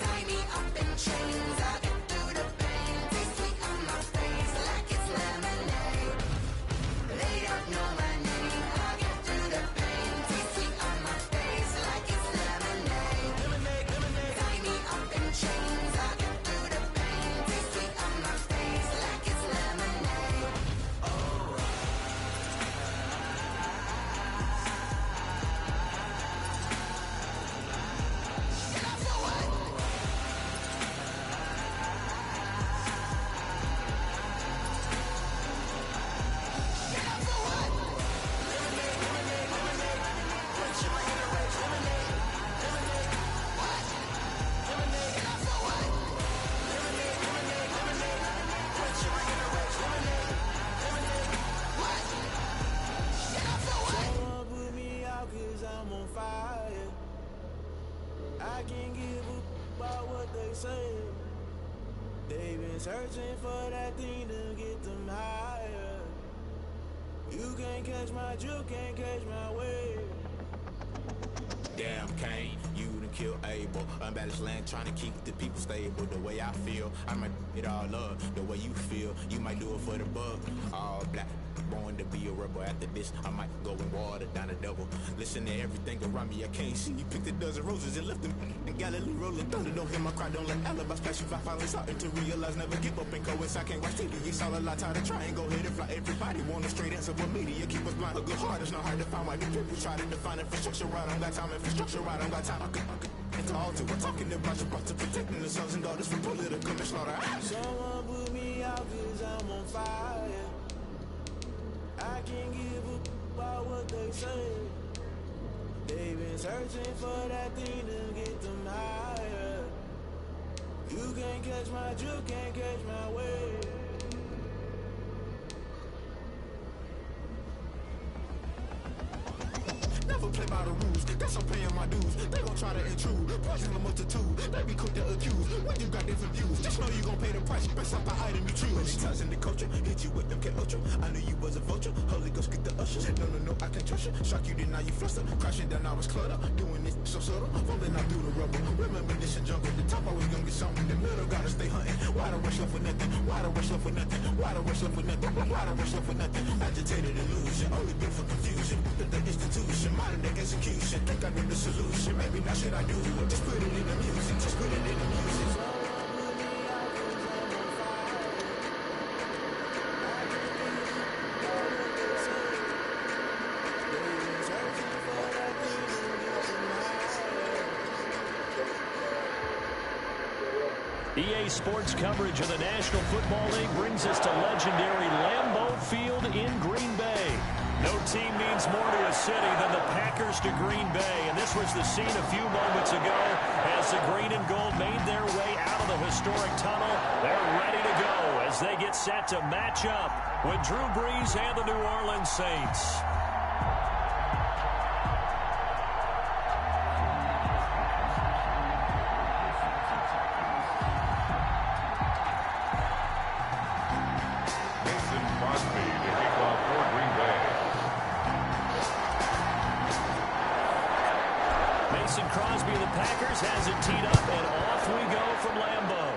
Tie me up in chains. I get through the pain. Taste sweet on my face like it's lemonade. They don't know my name. on fire. I can't give a about what they say. They've been searching for that thing to get them higher. You can't catch my drill, can't catch my wave. Damn Kane, you done killed Abel. Unbalanced land trying to keep the people stable. The way I feel, I might it all up. The way you feel, you might do it for the bug. All black, born to be a rebel. After this, I might go and water down the devil. Listen to everything around me, I can't see. You picked a dozen roses and left them in Galilee rolling thunder. Don't hear my cry, don't let alibis pass you. I finally starting to realize, never give up and coincide. Can't watch TV, it's all a lot. Tired of trying, go ahead and fly. Everybody want a straight answer, but media keep us blind. A good heart is not hard to find. Why the people try to define infrastructure right? I don't got time, infrastructure right? I don't got time. It's all to we're talking about your part to protecting the sons and daughters from political and slaughter. Someone put me out cause I'm on fire. I can't give a about what they say. They've been searching for that thing to get them higher. You can't catch my drill, can't catch my wave. Never play by the rules, guess I'm paying my dues. They gon' try to intrude, poison the multitude. They be quick to accuse, when you got different views. Just know you gon' pay the price, best up the item you choose. Many times in the culture, hit you with them K-Ultra. I knew you was a vulture, Holy Ghost get the usher. No, I can't trust you. Shock you, then now you fluster. Crashing down, I was clutter. Doing this so subtle, falling out through the rubble. Remember this and jungle, the top always gonna get something. The middle gotta stay hunting. Why the rush left for nothing? Why the rush left for nothing? Why the rush left for nothing? Why the rush left for nothing? Agitated illusion, only built for confusion. The institution, modern day execution. Think I know the solution, maybe not should I do it. Just put it in the music, just put it in the music. EA Sports coverage of the National Football League brings us to legendary Lambeau Field in Green Bay. No team means more to a city than the Packers to Green Bay, and this was the scene a few moments ago as the green and gold made their way out of the historic tunnel. They're ready to go as they get set to match up with Drew Brees and the New Orleans Saints. Has it teed up, and off we go from Lambeau.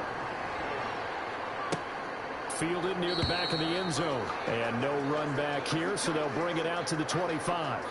Fielded near the back of the end zone. And no run back here, so they'll bring it out to the 25.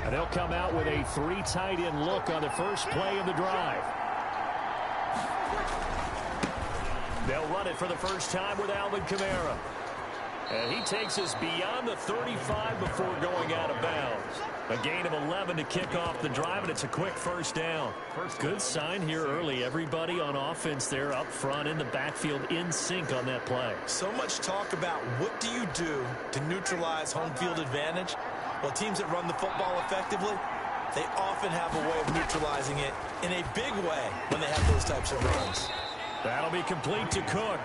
They'll come out with a 3 tight end look on the first play of the drive. They'll run it for the first time with Alvin Kamara. And he takes us beyond the 35 before going out of bounds. A gain of 11 to kick off the drive, and it's a quick first down. Good sign here early. Everybody on offense there up front in the backfield in sync on that play. So much talk about what do you do to neutralize home field advantage? Well, teams that run the football effectively, they often have a way of neutralizing it in a big way when they have those types of runs. That'll be complete to Cook.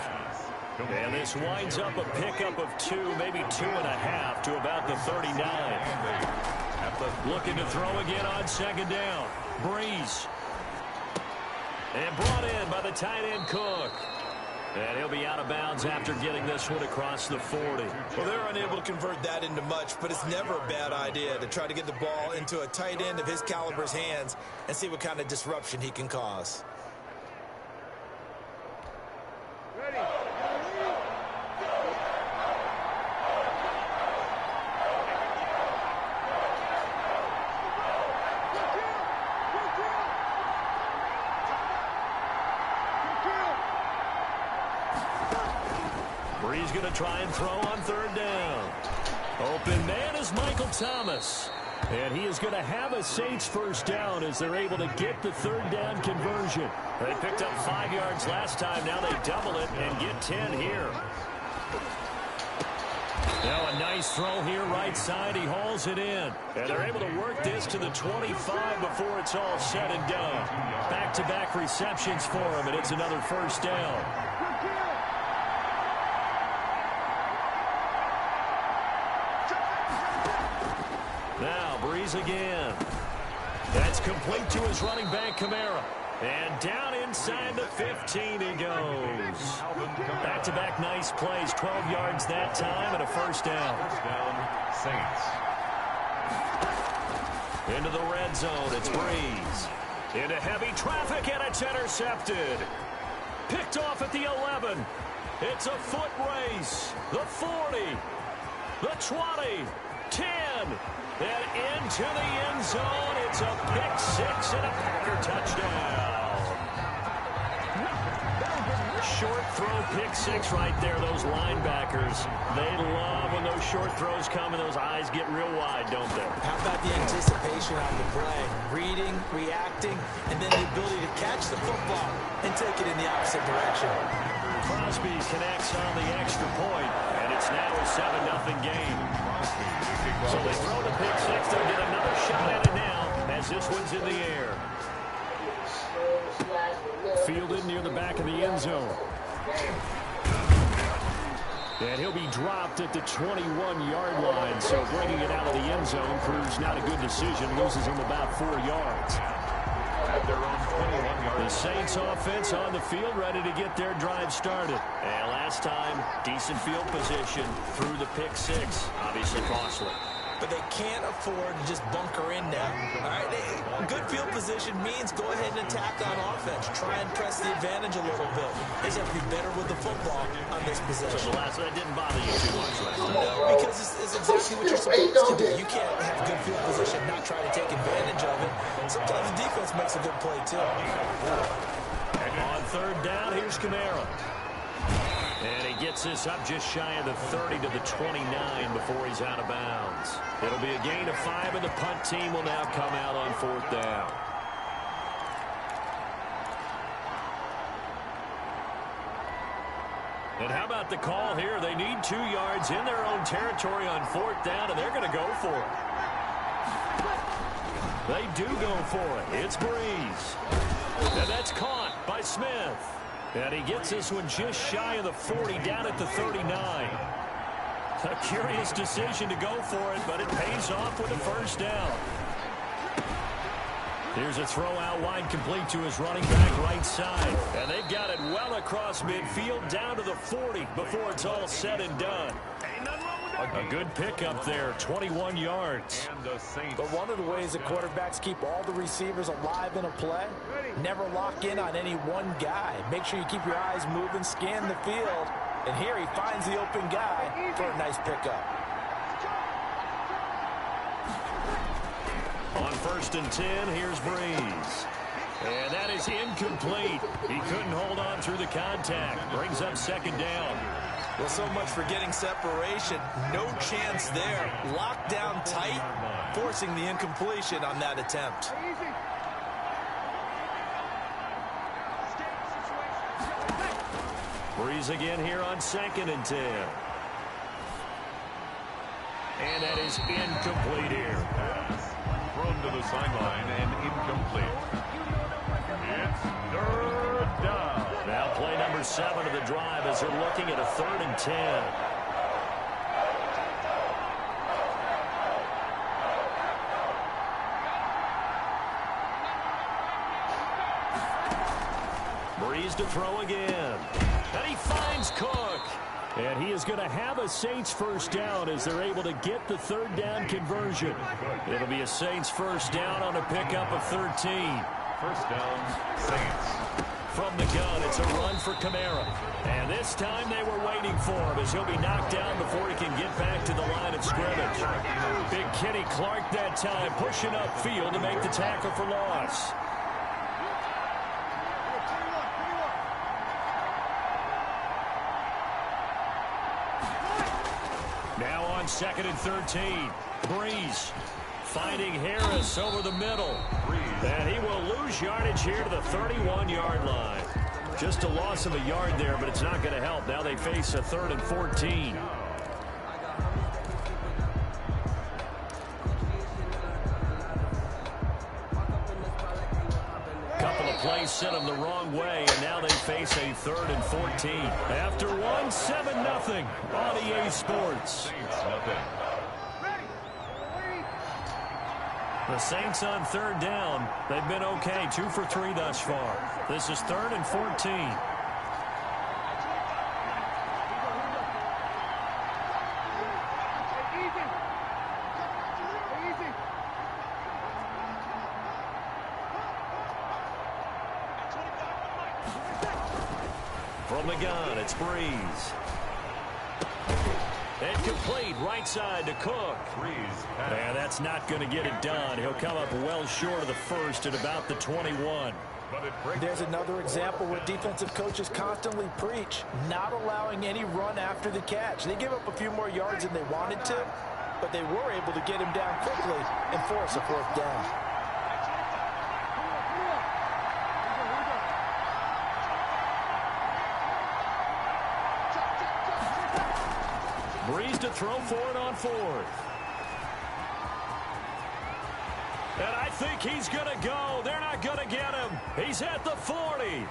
And this winds up a pickup of 2, maybe 2.5 to about the 39. Looking to throw again on second down. Breeze. And brought in by the tight end Cook. And he'll be out of bounds after getting this one across the 40. Well, they're unable to convert that into much, but it's never a bad idea to try to get the ball into a tight end of his caliber's hands and see what kind of disruption he can cause. Breeze going to try and throw on third down. Open man is Michael Thomas. And he is going to have a Saints first down as they're able to get the third down conversion. They picked up 5 yards last time. Now they double it and get 10 here. Now a nice throw here right side. He hauls it in. And they're able to work this to the 25 before it's all said and done. Back-to-back receptions for him, and it's another first down. Now Breeze again. That's complete to his running back Kamara. And down inside the 15 he goes. Back-to-back nice plays. 12 yards that time and a first down. First down, Saints. Into the red zone. It's Breeze. Into heavy traffic, and it's intercepted. Picked off at the 11. It's a foot race. The 40. The 20. 10. And into the end zone. It's a pick six and a Packer touchdown. Short throw pick six right there. Those linebackers, they love when those short throws come and those eyes get real wide, don't they? How about the anticipation on the play? Reading, reacting, and then the ability to catch the football and take it in the opposite direction. Crosby connects on the extra point, and it's now a 7-0 game. So they throw the pick six. They'll get another shot at it now as this one's in the air. Fielded near the back of the end zone. And he'll be dropped at the 21-yard line. So bringing it out of the end zone proves not a good decision. Loses him about 4 yards. At their own 21-yard. The Saints offense on the field ready to get their drive started. And last time, decent field position through the pick six. Obviously costly. But they can't afford to just bunker in now. All right, good field position means go ahead and attack on offense. Try and press the advantage a little bit. They just have to be better with the football on this possession. So the last that didn't bother you too much, right? No, because it's exactly what you're supposed to do. You can't have good field position, not try to take advantage of it. Sometimes the defense makes a good play, too. And on third down, here's Kamara. And he gets this up just shy of the 30 to the 29 before he's out of bounds. It'll be a gain of 5, and the punt team will now come out on fourth down. And how about the call here? They need 2 yards in their own territory on fourth down, and they're going to go for it. They do go for it. It's Breeze. And that's caught by Smith. And he gets this one just shy of the 40, down at the 39. A curious decision to go for it, but it pays off with a first down. Here's a throw out wide, complete to his running back right side. And they've got it well across midfield, down to the 40 before it's all said and done. A good pickup there, 21 yards. But one of the ways that quarterbacks keep all the receivers alive in a play, never lock in on any one guy. Make sure you keep your eyes moving, scan the field. And here he finds the open guy for a nice pickup. On 1st and 10, here's Breeze. And that is incomplete. He couldn't hold on through the contact. Brings up second down. Well, so much for getting separation. No chance there. Locked down tight, forcing the incompletion on that attempt. Breeze again here on 2nd and 10. And that is incomplete here. Pass thrown to the sideline and incomplete. It's 3rd down. Now play number 7 of the drive as they're looking at a 3rd and 10. Breeze to throw again. And he finds Cook. And he is going to have a Saints first down as they're able to get the 3rd down conversion. It'll be a Saints first down on a pickup of 13. First down, Saints. From the gun, it's a run for Kamara. And this time they were waiting for him as he'll be knocked down before he can get back to the line of scrimmage. Big Kenny Clark that time pushing upfield to make the tackle for loss. Now on 2nd and 13. Breeze finding Harris over the middle. And he will lose yardage here to the 31-yard line. Just a loss of a yard there, but it's not going to help. Now they face a 3rd and 14. Couple of plays sent them the wrong way, and now they face a 3rd and 14. After one, 7-0 on EA Sports. The Saints on 3rd down. They've been okay, 2 for 3 thus far. This is 3rd and 14. From the gun, it's Breeze. And complete right side to Cook. And that's not going to get it done. He'll come up well short of the first at about the 21. There's another example where defensive coaches constantly preach, not allowing any run after the catch. They give up a few more yards than they wanted to, but they were able to get him down quickly and force a 4th down. Breeze to throw for it on 4th. And I think he's going to go. They're not going to get him. He's at the 40.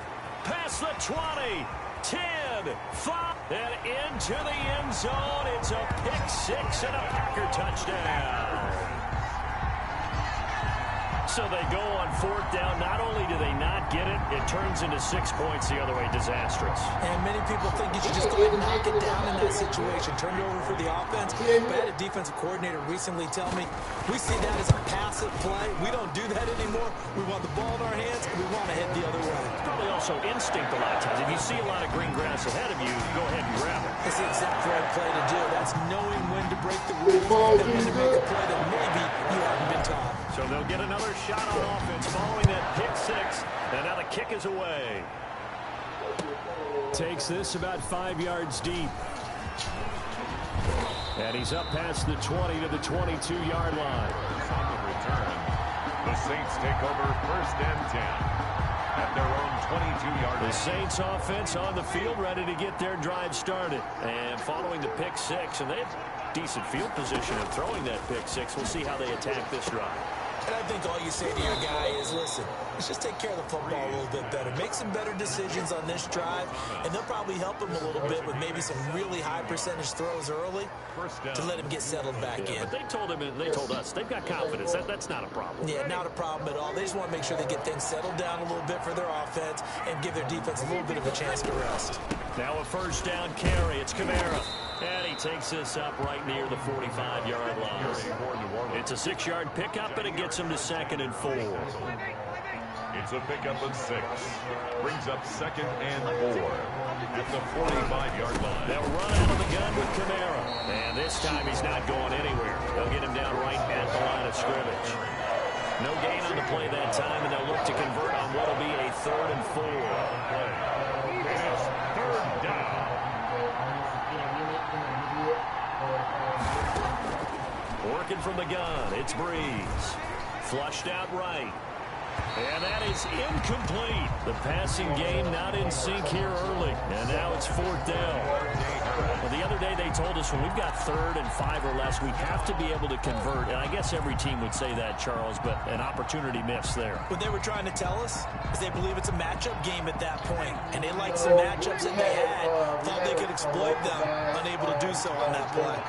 Past the 20. 10. 5. And into the end zone. It's a pick 6 and a Packer touchdown. So they go on 4th down. Not only do they not get it, it turns into 6 points the other way. Disastrous. And many people think you should just go ahead and knock it down in that situation. Turn it over for the offense. I had a defensive coordinator recently tell me, we see that as a passive play. We don't do that anymore. We want the ball in our hands, and we want to head the other way. It's probably also instinct a lot of times. If you see a lot of green grass ahead of you, go ahead and grab it. It's the exact right play to do. That's knowing when to break the rules and when to make a play that maybe you haven't been taught. So they'll get another shot on offense following that pick 6. And now the kick is away. Takes this about 5 yards deep. And he's up past the 20 to the 22-yard line. On the return, the Saints take over 1st and 10 at their own 22-yard line. The Saints offense on the field ready to get their drive started. And following the pick 6, and they have decent field position of throwing that pick 6. We'll see how they attack this drive. And I think all you say to your guy is, listen, let's just take care of the football a little bit better. Make some better decisions on this drive, and they'll probably help him a little bit with maybe some really high percentage throws early to let him get settled back in. But they told him, and they told us, they've got confidence. That's not a problem. Yeah, not a problem at all. They just want to make sure they get things settled down a little bit for their offense and give their defense a little bit of a chance to rest. Now a first down carry. It's Kamara. And he takes this up right near the 45-yard line. It's a 6-yard pickup, and it gets him to 2nd and 4. It's a pickup of 6. Brings up 2nd and 4 at the 45-yard line. They'll run out of the gun with Kamara. And this time he's not going anywhere. They'll get him down right at the line of scrimmage. No gain on the play that time, and they'll look to convert on what will be a 3rd and 4. It is 3rd down. Working from the gun, it's Breeze. Flushed out right. And that is incomplete. The passing game not in sync here early. And now it's 4th down. Well, the other day they told us when we've got 3rd and 5 or less, we have to be able to convert. And I guess every team would say that, Charles, but an opportunity missed there. What they were trying to tell us is they believe it's a matchup game at that point. And they liked some matchups that they had, thought they could exploit them, unable to do so on that play.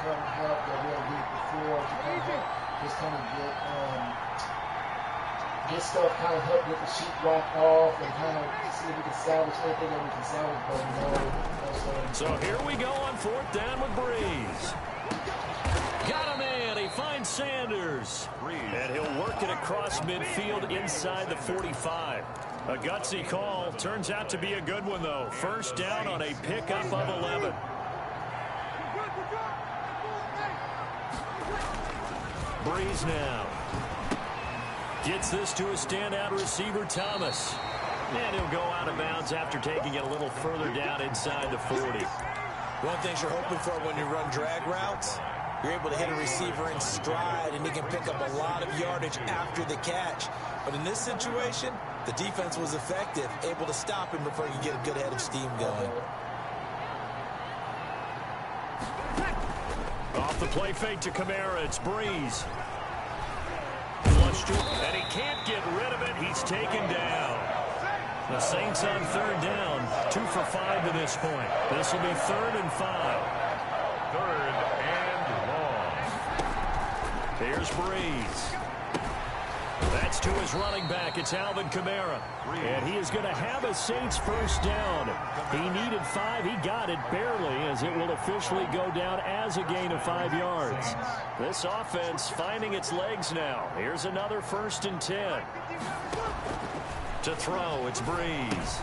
Just kind of get stuff kind of help get the sheet blocked off and kind of see if we can salvage anything that we can salvage. But so here we go on 4th down with Breeze. Got a man. He finds Sanders. And he'll work it across midfield inside the 45. A gutsy call. Turns out to be a good one, though. 1st down on a pickup of 11. Breeze now. Gets this to a standout receiver, Thomas. And he'll go out of bounds after taking it a little further down inside the 40. One of the things you're hoping for when you run drag routes, you're able to hit a receiver in stride, and he can pick up a lot of yardage after the catch. But in this situation, the defense was effective, able to stop him before he could get a good head of steam going. Off the play fake to Kamara, it's Breeze. Flushed it, and he can't get rid of it. He's taken down. The Saints on 3rd down, 2 for 5 to this point. This will be 3rd and 5. 3rd and long. Here's Breeze. That's to his running back. It's Alvin Kamara. And he is going to have a Saints 1st down. He needed 5. He got it barely, as it will officially go down as a gain of 5 yards. This offense finding its legs now. Here's another 1st and 10. To throw, it's Breeze.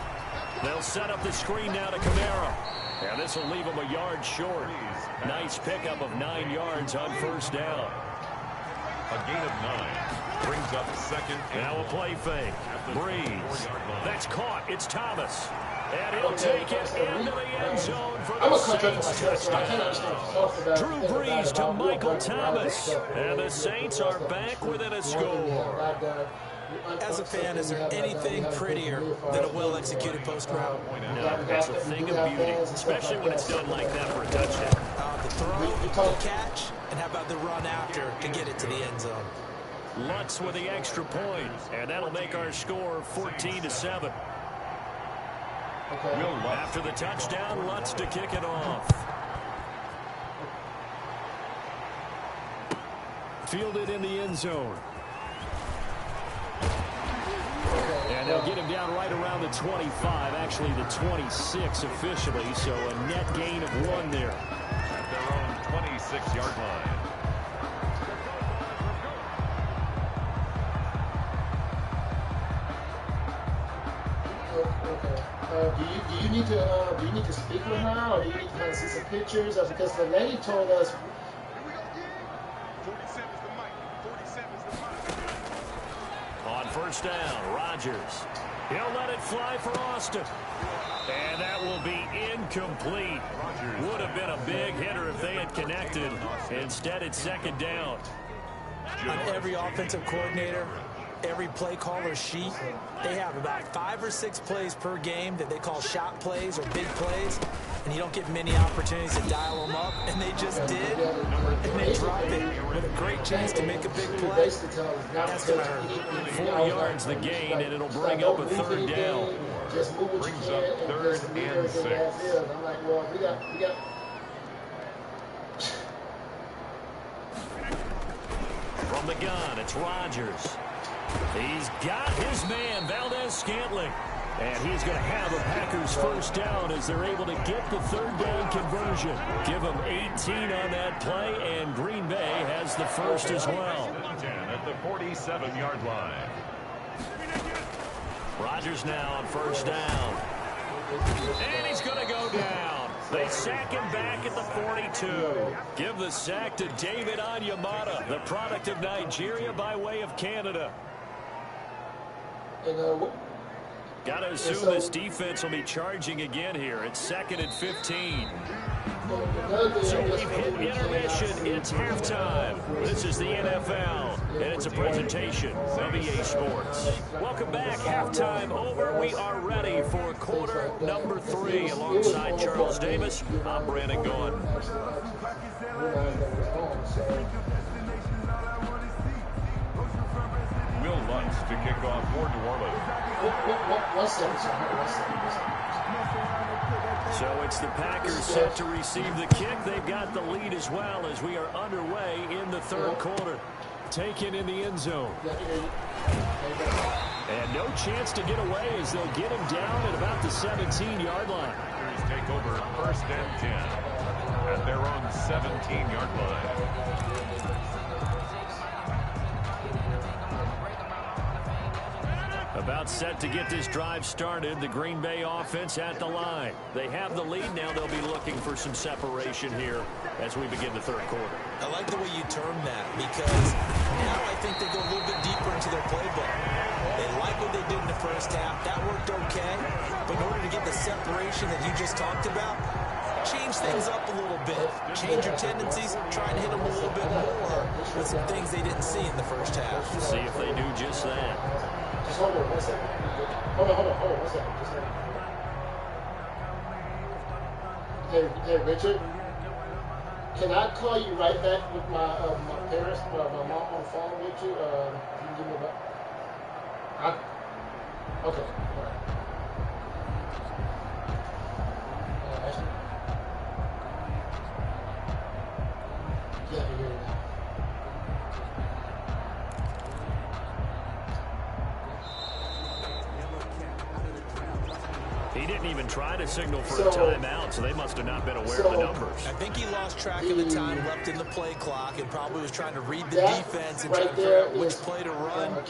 They'll set up the screen now to Kamara. And this will leave him a yard short. Nice pickup of 9 yards on 1st down. A gain of 9. Brings up 2nd and now a play fake. Breeze. That's caught. It's Thomas. And he'll take it into the end zone for the Saints touchdown. Drew Brees to Michael Thomas. And the Saints are back within a score. As a fan, is there anything prettier than a well-executed post route? No, it's a thing of beauty, especially when it's done like that for a touchdown. The throw, the catch, and how about the run after to get it to the end zone? Lutz with the extra point, and that'll make our score 14-7. After the touchdown, Lutz to kick it off. Fielded in the end zone. And they'll get him down right around the 25, actually the 26 officially, so a net gain of 1 there. At their own 26-yard line. Do you need to speak with her, or do you need to kind of see some pictures? Because the lady told us. On 1st down, Rodgers. He'll let it fly for Austin. And that will be incomplete. Would have been a big hitter if they had connected. Instead, it's 2nd down. On every offensive coordinator, every play caller sheet, they have about 5 or 6 plays per game that they call shot plays or big plays, and you don't get many opportunities to dial them up, and they just did, and they drop it with a great chance to make a big play. That's going to hurt. 4 yards the gain, and it'll bring up a 3rd down. Brings up 3rd and 6. I'm like, well, we got. From the gun, it's Rodgers. He's got his man, Valdez-Scantling. And he's going to have a Packers 1st down as they're able to get the 3rd down conversion. Give them 18 on that play, and Green Bay has the 1st as well. At the 47-yard line. Rodgers now on 1st down. And he's going to go down. They sack him back at the 42. Give the sack to David Onyemata, the product of Nigeria by way of Canada. And got to assume this defense will be charging again here. It's 2nd and 15. So we've hit intermission. It's halftime. This is the NFL, and it's a presentation of EA Sports. Welcome back. Halftime over. We are ready for quarter number 3. Alongside Charles Davis, I'm Brandon Gaughan. Will Lutz to kick off for New Orleans. So it's the Packers set to receive the kick. They've got the lead as well as we are underway in the third quarter. Taken in the end zone. And no chance to get away as they'll get him down at about the 17-yard line. Packers take over 1st and 10 at their own 17-yard line. About set to get this drive started. The Green Bay offense at the line. They have the lead now. They'll be looking for some separation here as we begin the third quarter. I like the way you term that because now I think they go a little bit deeper into their playbook. They like what they did in the first half. That worked okay. But in order to get the separation that you just talked about, change things up a little bit. Change your tendencies. Try and hit them a little bit more with some things they didn't see in the first half. See if they do just that. Just hold on 1 second. Hold on 1 second. Just hey, Richard. Can I call you right back with my parents, my mom on the phone with you? Can you give me about? Okay. All right. Ashley? Yeah, I can hear you now. He didn't even try to signal for a timeout, so they must have not been aware of the numbers. I think he lost track of the time left in the play clock and probably was trying to read the defense and try to figure out which play to run. And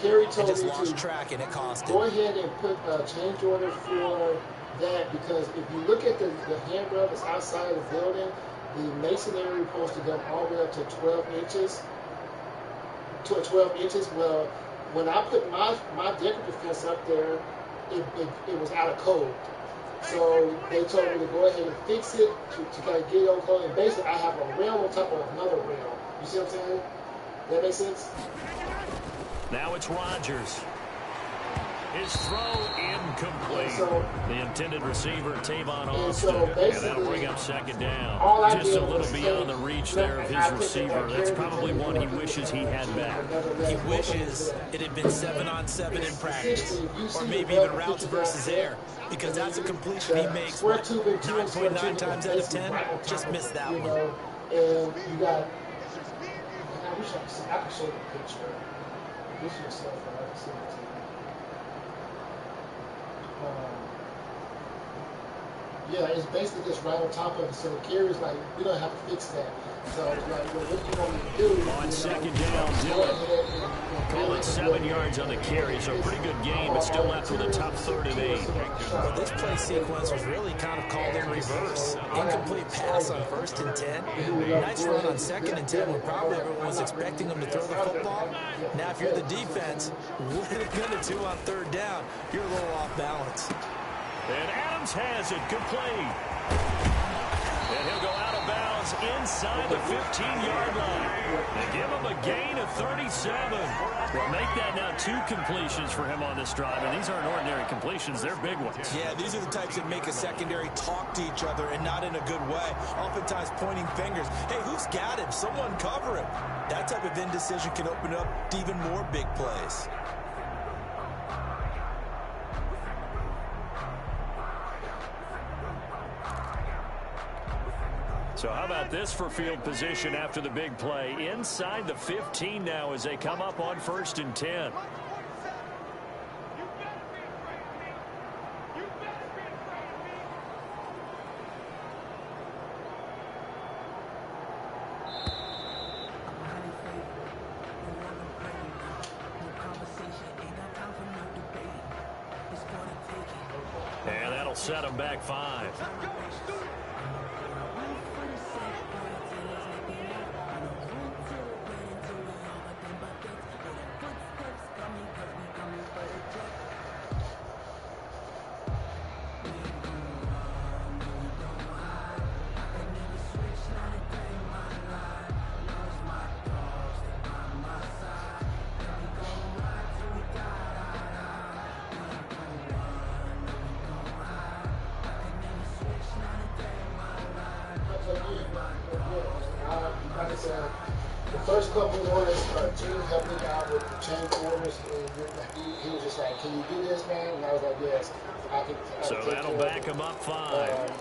just lost track, and it cost him. Go ahead and put a change order for that, because if you look at the handrail that's outside of the building, the masonry posted them all the way up to 12 inches. To 12 inches. Well, when I put my decorative fence up there, it was out of code. So they told me to go ahead and fix it to kind of get it on code. And basically, I have a rail on top of another rail. You see what I'm saying? That makes sense? Now it's Rodgers. His throw incomplete. The intended receiver, Tavon Austin. And that'll bring up 2nd down. Just a little beyond the reach there of his receiver. That's probably one he wishes he had back. He wishes it had been 7-on-7 in practice. Or maybe even routes versus air. Because that's a completion he makes 9.9 times out of 10. Just missed that one. And you got... I wish I could show you the picture. This is yourself, I can see it. Yeah, it's basically just right on top of it. So the carrier's like, we don't have to fix that. So it's like, well, what do you want me to do? On 2nd down, Dillon. Call it 7 yards on the carry. So a pretty good game, but still left with a tough 3rd and 8. Well, this play sequence was really kind of called in reverse. Incomplete pass on 1st and 10. Nice run on 2nd and 10 when probably everyone was expecting them to throw the football. Now, if you're the defense, what are they going to do on 3rd down? You're a little off balance. And Adams has it complete. And he'll go out of bounds inside the 15-yard line. They give him a gain of 37. Well, make that now 2 completions for him on this drive. And these aren't ordinary completions. They're big ones. Yeah, these are the types that make a secondary talk to each other and not in a good way. Oftentimes pointing fingers. Hey, who's got him? Someone cover him. That type of indecision can open up to even more big plays. So how about this for field position after the big play? Inside the 15 now as they come up on 1st and 10. And that'll set them back 5. saying, the first couple of orders, Gene helped me out with the change orders, and he was just like, "Can you do this, man?" And I was like, "Yes, I can." So that'll back him up 5.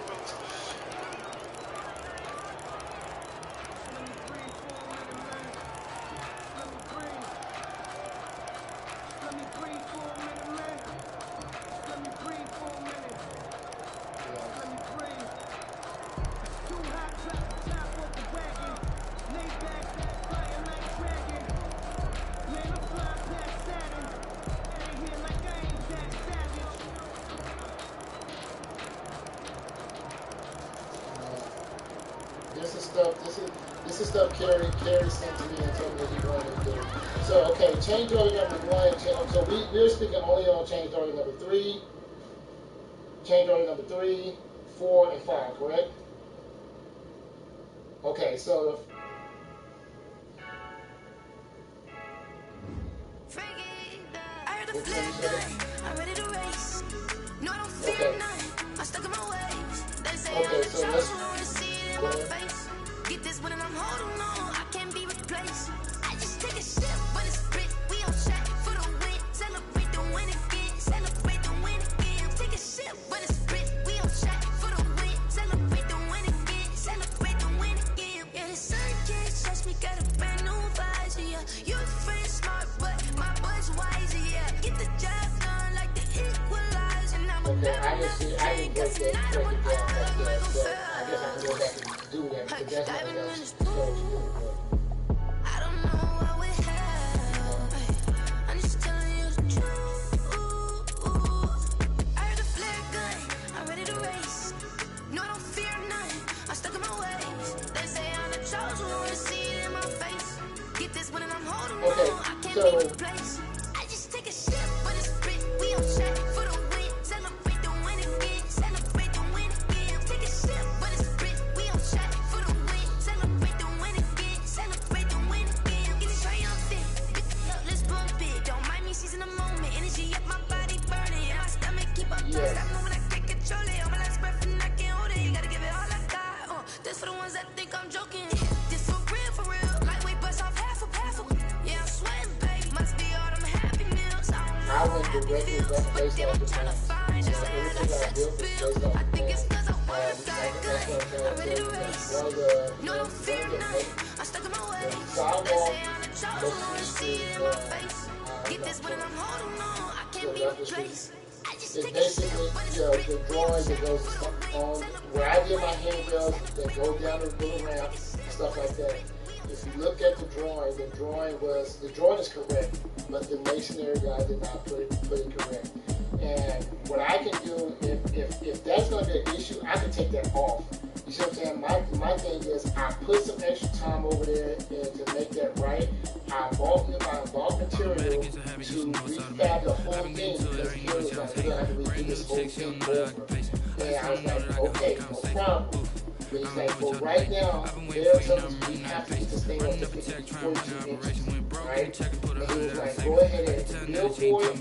This is stuff Kerry sent to me and told me he wanted to do. So, okay, change order number 1. So we're speaking only on change order number 3, change order number 3, 4, and 5, correct? Okay, so okay, so let's go ahead. Get this one and I'm holding on. I can't be replaced. I just take a sip when it's split. We on track for the win. Celebrate the win again. Celebrate the win again. Take a sip when it's split. We on track for the win. Celebrate the win again. Celebrate the win again. Yeah, the sun can't touch me. Got a brand new visor. Yeah, you friend smart, but my boy's wiser. Yeah, get the job done like the equalizer. Now I'm okay, I didn't break it down like that, so I guess I can go back and do that because that's not enough. I don't know what we have. I'm just telling you the truth. I heard the flare gun. I'm ready to race. No, I don't fear nothing. I'm stuck in my ways. They say I'm the chosen one. To see it in my face. Get this one and I'm holding on. I can't be replaced. I just take a sip when it's split. We on track for the win. Celebrate the win again. Celebrate the win again. Take a sip when it's split. We on track for the win. Celebrate the win again. Celebrate the win again. Get it triumphant. Let's bump it. Don't mind me seizing the moment. Energy up my body burning. And my stomach keep up. Stop moving, I can't control it. On my last breath and I can't hold it. You gotta give it all I got. This for the ones that think I'm joking. This for real, for real. Lightweight bust off half a. Yeah, I'm sweating, baby. Must be all them happy meals. I went directly based off the plan. So everything I built was based off the plan. I'm ready to race. No, don't fear nothing. I'm stuck in my ways. So I walk get this one and I'm holding on. I can't be replaced. It's basically the drawing that goes on where I get my handrails that go down the little ramps, stuff like that. If you look at the drawing is correct, but the masonry guy did not put it correct. And what I can do, if that's going to be an issue, I can take that off. You see what I'm saying? My thing is, I put some extra time over there to make that right. I bought material to refab the whole thing because here was like, we're going to have to redo this whole thing over. And I was like, okay, no problem. But he's like, well, right now, there are some we have to get this thing up to 42 inches, right? And he was like, go ahead and build for it.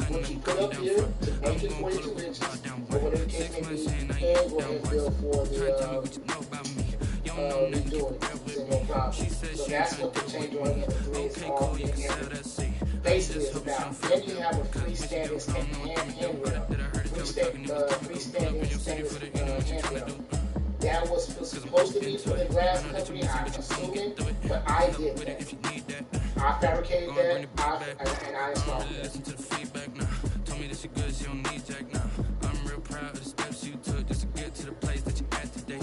What you put up here to make it 42 inches, or whatever the case may be, and go ahead and build for the redoing it. So no problem. So that's what the change order number 3 is all in. Basically, it's about. Then you have a freestanding handrail. Freestanding stainless handrail. That was supposed to be for the glass company, I'm assuming, but I did that. I fabricated that, and I installed it.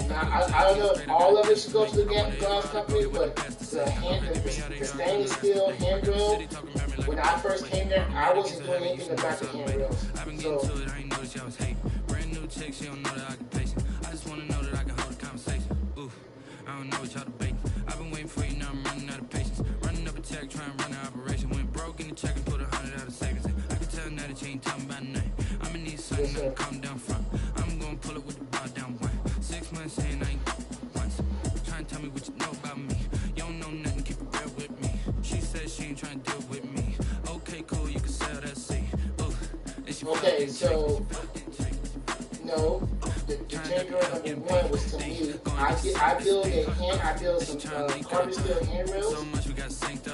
Now, I don't know if all of it should go to the glass company, but the stainless steel handrail, when I first came there, I wasn't doing anything about the handrails. So, I don't know what y'all debating. I've been waiting for you, now I'm running out of patience. Running up a check, trying to run an operation. Went broke in the check and put 100 out of savings. I can tell now that you ain't talking about nothing. I'ma need something that'll calm down front. I'm gonna pull it with the bar down 6 months saying I ain't once. Trying to tell me what you know about me. You don't know nothing, keep it real with me. She said she ain't trying to deal with me. Okay, cool, you can sell that seat. okay, so no, the change order number one was to me, I build some carbon steel handrails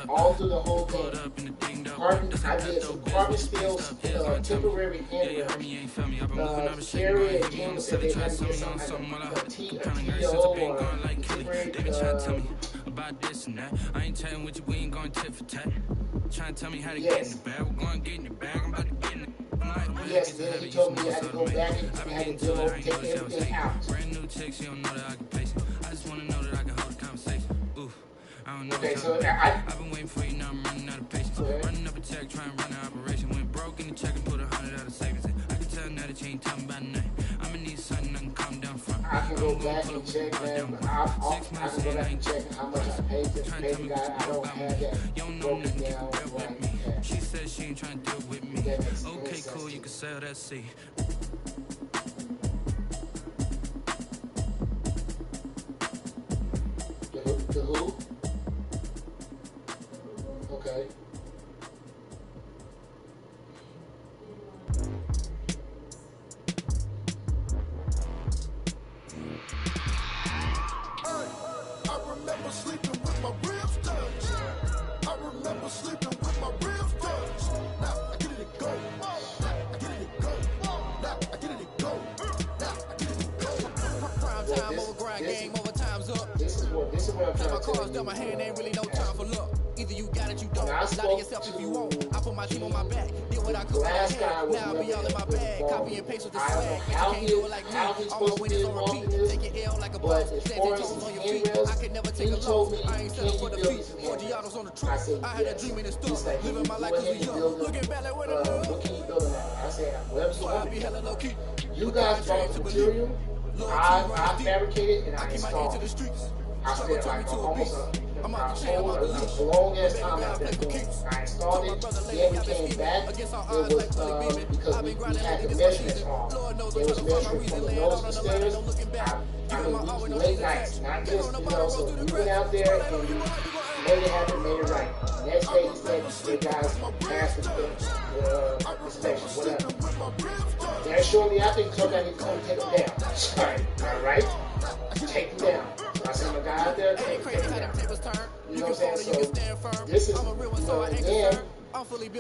all through the whole thing. I did some carbon steel temporary handrails. Terry and Jim said they had to get something like a TO or temporary. About this and that. I ain't chatting with you, we ain't going tit for tat. Trying to tell me how to get in the bag. We're going to get in the bag. I'm about to get in it. Yes, then he told me I had to go back and I had to take everything out. Brand new chicks, you don't know that I can place it. I just want to know that I can hold a conversation. Ooh, I don't know. Okay, so I've been waiting for you, now I'm running out of patience. Running up a check, trying to run an operation. Went broke in the check and put 100 out of savings in. I can tell now that you ain't talking about nothing. I'm gonna need something I can calm down from. I can go back and check, man. I can go back and check how much I paid to pay the guy. I don't have that broken down right now. She said she ain't trying to deal with me. Okay, cool, you can sell that seed. The who? Okay. I remember sleeping with my ribs touched. I remember sleeping with my ribs touched. Now I get it to go. I get it to go. Now I get it to go. Now I get it to go. Prime time over grind game over time's up. This is what I'm trying My to tell cards you. dealt my hand, ain't really no time for luck. Either you got it, you don't. Lie to yourself if you won't. I put my team on my back. Did what I could with my hand. Now I be all in my bag. Copy and paste with the swag. You can't do it like me. All my winners on repeat. Take your L like a boss. Standing toes on your feet. I could never take a loss. I ain't settled for the beat. 4 Giottos on the truck. I had a dream in the store. Living my life as we young. Looking back like what I love. What can you build on that? I said, whatever you So I want. be hella low key. You guys bought the material. I fabricated and I installed. I spent like almost a long ass time out there doing it. I installed it, then we came back. It was because we had the measurements wrong. It was measuring from the nose to the stairs. I mean, late nights, not just, so we went out there and we made it happen, made it right. Next day he said, you guys passed the inspection, whatever. Then shortly after, he told me I need to come take them down. Sorry, all right? Take them down. I sent my guy out there, take them down. You know what I'm saying? So this is, again,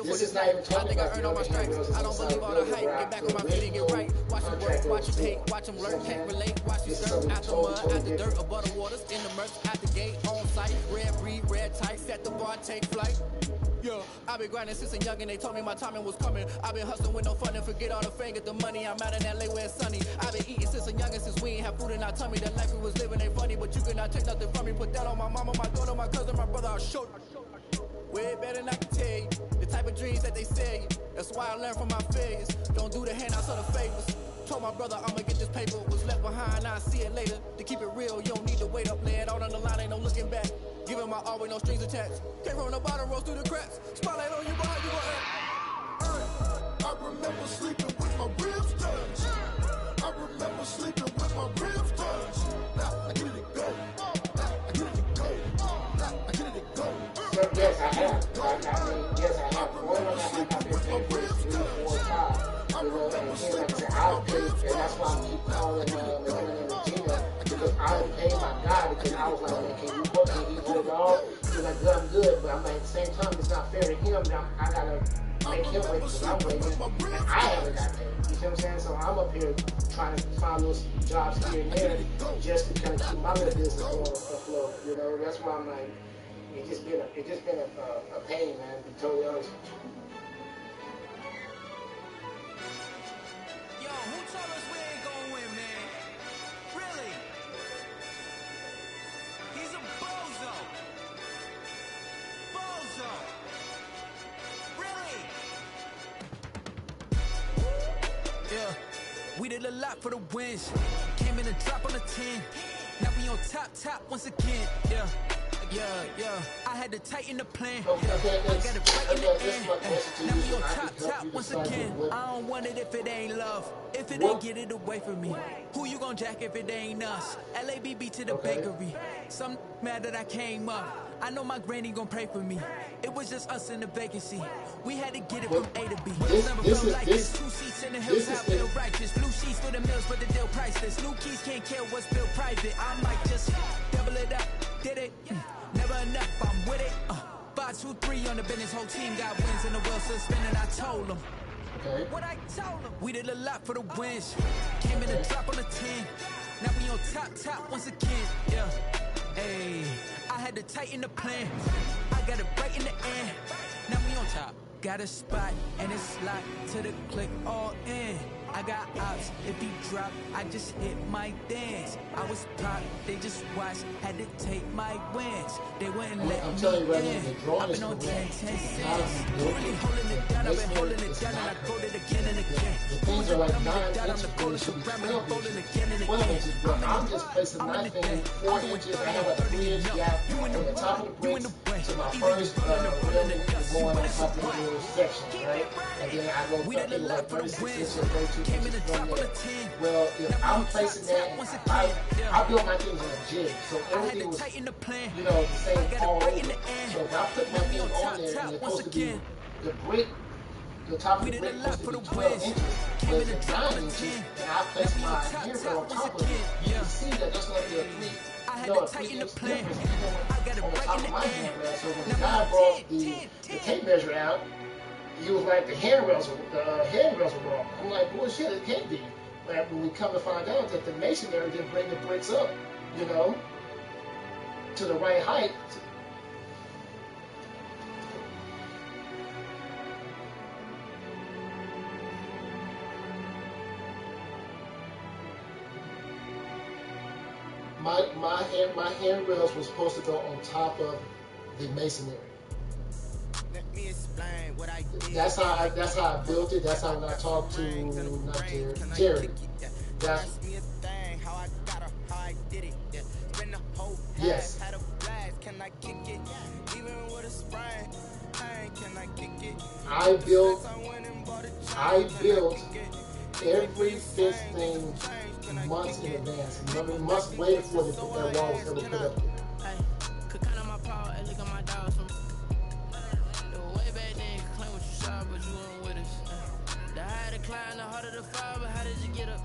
this is not even talking about the other handrails. I don't believe all the hype. Get back on my feet and get right. Watch them work, watch them hate, watch them learn, can't relate. Watch you surf out the mud, out the dirt, or butter waters, in the merch, out the gate, on site. Red breed, red tight, set the bar, take flight. Yeah, I been grinding since a young and they told me my timing was coming. I been hustling with no fun and forget all the fame, get the money. I'm out in LA where it's sunny. I been eating since a young and since we ain't have food in our tummy. The life we was living ain't funny, but you cannot take nothing from me. Put that on my mama, my daughter, my cousin, my brother. I'll show you. Way better than I can tell you. The type of dreams that they sell you. That's why I learned from my failures. Don't do the handouts or the favors. Told my brother I'ma get this paper. Was left behind, I'll see it later. To keep it real, you don't need to wait up. Lay it out on the line, ain't no looking back. Giving my all with no strings attached. Came from the bottom, rose through the cracks. Spotlight on you, behind you gon' act. I remember sleeping with my ribs touched. I remember sleeping with my ribs touched. Now I get it to go. Now I get it to go. Now I get it to go. So yes, I have. Yes, I have. One of them I've been paying for 3 or 4 times. You know, and again, like I said, I'll pay, and that's why I keep calling Regina, because I didn't pay my guy, because I was like, man, can you book me? He hold it all. He was like, good, I'm good, but I'm like, at the same time, it's not fair to him. I gotta make him wait because I'm waiting, and I haven't got paid. You see what I'm saying? So I'm up here trying to find those jobs here and there, just to kind of keep my little business afloat. You know, that's why I'm like, it's just been a pain, man, to be totally honest with you. Yo, who told us we ain't gonna win, man? Really? He's a bozo. Bozo. Really? Yeah, we did a lot for the wins. Came in and dropped on the 10. Now we on top once again. Yeah. Yeah. I had to tighten the plan. Okay, I got it right in the this is my end. message to Now you. we on I can help top you once decide again. what. I don't want it if it ain't love. If it What? ain't, get it away from me. Who you gon' jack if it ain't us? LABB to the bakery. Some mad that I came up. I know my granny gon' pray for me. It was just us in the vacancy. We had to get it from A to B. Never felt like this. 2 seats in the hills, I feel righteous. Blue sheets for the mills, but the deal priceless. New keys can't kill what's built private. I might just double it up. Did it? Never enough, I'm with it. 5, 2, 3 on the business. Whole team got wins and the wheel still spinning. I told them. What I told them. We did a lot for the wins. Came in a drop on the 10. Now we on top once again. Yeah. Hey, I had to tighten the plan. I got it right in the end. Now we on top. Got a spot and it's locked to the click all in. I got ops, if he drop, I just hit my dance. I was popped, they just watched, had to take my wins. They wouldn't let me in. I've been on 10 cents. Really holding it down, I've been holding it down, and I code it again and again. Things are like 9 inches, but it should be 12 inches. 12 inches, but I'm just placing my thing 4 inches. I have a 3-inch gap from the top of the bricks to my first railing going on top of the little section, right? And then I go back in like 36 inches, 32 inches from there. Well, if I'm placing that, I built my things on a jig, so everything was, you know, the same all over. So if I put my thing on there, and it's supposed to be the brick, the top of the brick is supposed to be 12 inches, but it's 9 inches, and I place my handrail on top of it. You can see that there's going to be a 3-inch difference even on the top of my handrail. So when the guy brought the tape measure out, he was like, the handrails were wrong. I'm like, bullshit, it can't be. But when we come to find out that the masonry didn't bring the bricks up, you know, to the right height. My handrails were supposed to go on top of the masonry. Let me explain what I did. That's how I built it. That's how when I talked to Jerry. That's me a thing, how I got her, how I did it. Spend the whole yes. Had a blast, can I kick it? Even with a sprain, can I kick it? I built every fifth thing months in advance. Remember, months waited for that wall was ever put up there. Could count on my power and look at my dogs from way back then. Claim what you saw, but you weren't with us. The higher the climb, the harder the fall, but how did you get up?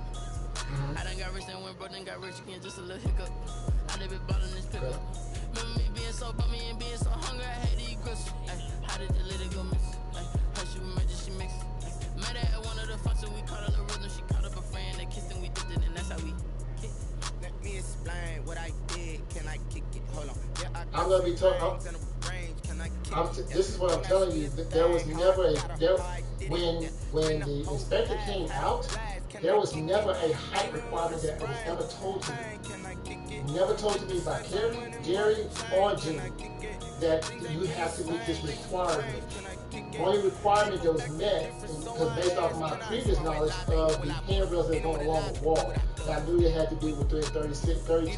I done got rich and went broke, then got rich again, just a little hiccup. I done been ballin' this pickup. Remember me being so bummy and being so hungry, I had to eat grits. How did the little go miss? Her she was magic, she mixed. Met her at one of the functions, we caught her the rhythm. She caught up a friend, they kissed and we dipped it, and that's how we hit. Let me explain what I did, can I kick it? Hold on. Yeah, I'm gonna be talking. This is what I'm telling you. There was never when the inspector came out, there was never a height requirement that was ever told to me. Never told to me by Jerry, or Jimmy that you have to meet this requirement. The only requirement that was met, because based off my previous knowledge of the handrails that go along the wall, I knew they had to be within 32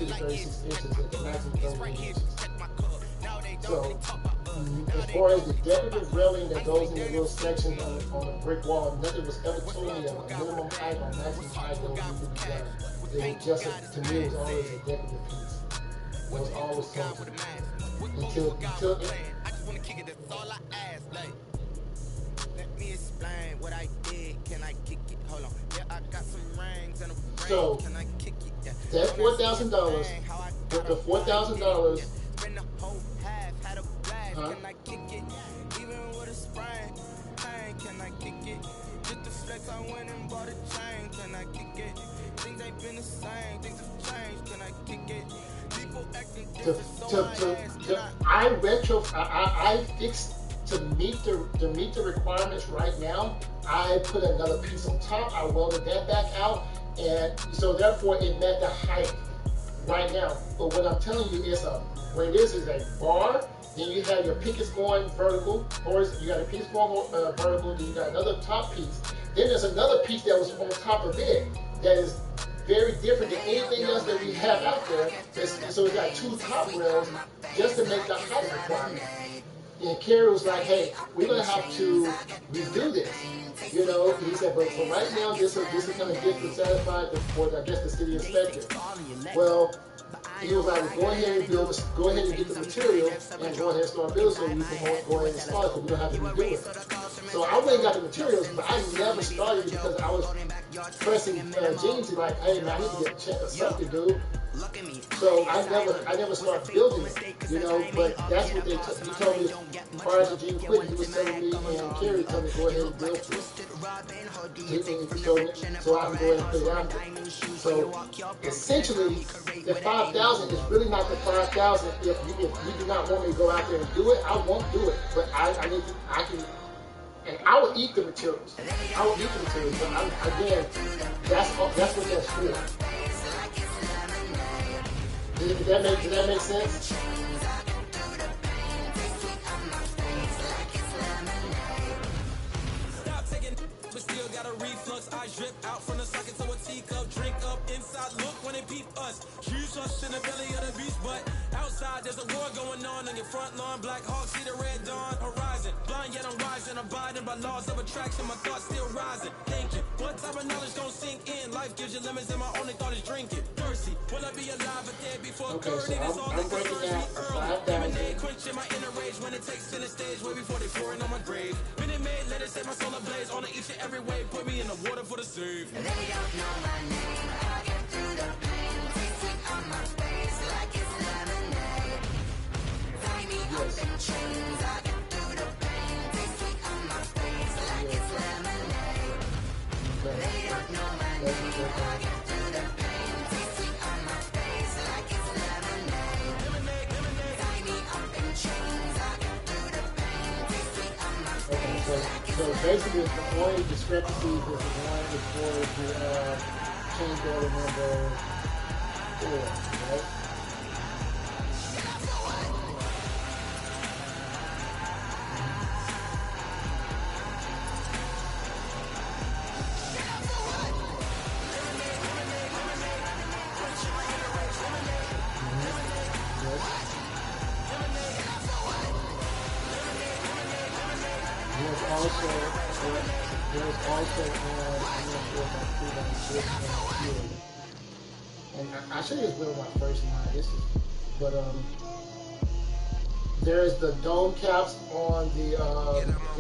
to 36 inches at the maximum 30 inches. So, as far as the decorative railing that goes in the little section on the brick wall, nothing was ever told me of a minimum height or maximum height that was needed to be done. It was just, to me, it was always a decorative piece. It was always told to me. Until I just wanna kick it, that's all I ask. Like, let me explain what I did, can I kick it? Hold on. Yeah, I got some rings and a ring. So, can I kick it? Yeah. that $4,000, the $4,000, spend the whole half, had a blast, can I kick it? Even with a sprain, can I kick it? Just the flex, I went and bought a chain, can I kick it? Things ain't been the same, things have changed, can I kick it? People acting different, I fixed to meet the requirements right now. I put another piece on top. I welded that back out, and so therefore it met the height right now. But what I'm telling you is what it is a bar. Then you have your pickets going vertical, or you got a piece going vertical. Then you got another top piece. Then there's another piece that was on top of it that is very different than anything else that we have out there. So we got 2 top rails just to make the height requirement. And Kerry was like, hey, we're going to have to redo this. You know, he said, but for right now, this is going to get satisfied for, I guess, the city inspector. Well, he was like, go ahead and build, go ahead and get the material and go ahead and start building so we can go ahead and start, so we don't have to redo it. So I went and got the materials, but I never started because I was pressing Gene to like, hey man, I need to get a check or something, dude. So I never started building it, you know, but that's what he told me prior to Gene quitting. He was telling me, and Kerry told me, go ahead and build it. He told me, so I can go ahead and put it out there. So essentially, the 5,000 is really not the 5,000. If you do not want me to go out there and do it, I won't do it. But I can, and I will eat the materials. I will eat the materials, but again, that's what that's for. Does that make sense? But still got a reflux. I drip out from the socket to a teacup. Drink up inside. Look when they peep us. Choose us in the belly of the beast. But outside there's a war going on your front lawn. Black Hawk see the red dawn horizon. Blind yet I'm rising. Abiding by laws of attraction. My thoughts still rising. Thinking what type of knowledge gon' sink in? Life gives you limits and my only thought is drinking. Thirsty. Will I be alive or dead before 30? That's all that concerns me early. Lemonade quenching my inner rage when it takes center stage. Way before they pouring on my grave. Minute Maid, let it set my soul ablaze. On each and every way, put me in the water for the save. They don't know my name. I get through the pain. Taste sweet on my face like it's lemonade. Tie me up in chains. I get through the pain. Taste sweet on my face like it's lemonade. They don't know my name. I get through the pain. Taste sweet on my face like it's lemonade. Tie me up in chains. I get through the pain. Taste sweet on my face like it's lemonade. So basically, the only discrepancy was the one before the change order number 4, right? There was also I'm not sure if I put on this one here. And I should have built my first line. This is, but there's the dome caps on the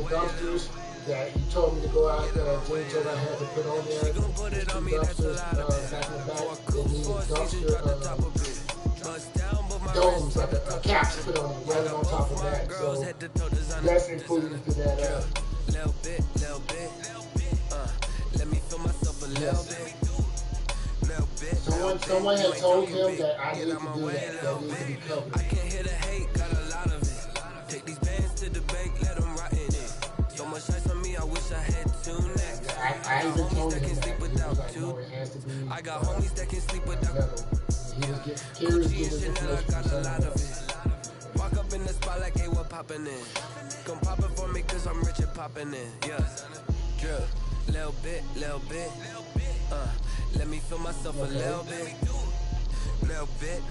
dumpsters that you told me to go out. Jimmy told I had to put on there. 2 dumpsters back in the back. They need dumpster domes, like a caps put on it, right on top of that. So that's included into that. Little bit, let me feel myself a little bit. Someone had told him that I need to do that. That needs to be covered. I can't hear the hate, got a lot of it. Take these bands to the bank, let them rot in it. So much ice on me, I wish I had 2 necks. I even told him that. Sleep without 2. I got homies that can sleep without. Gucci and Chanel, I got a lot of it. Walk up in the spot like, hey, what poppin' in? Come pop it for me, cause I'm rich and poppin' in. Yeah, drip, little bit. Let me feel myself a little bit. Little bit,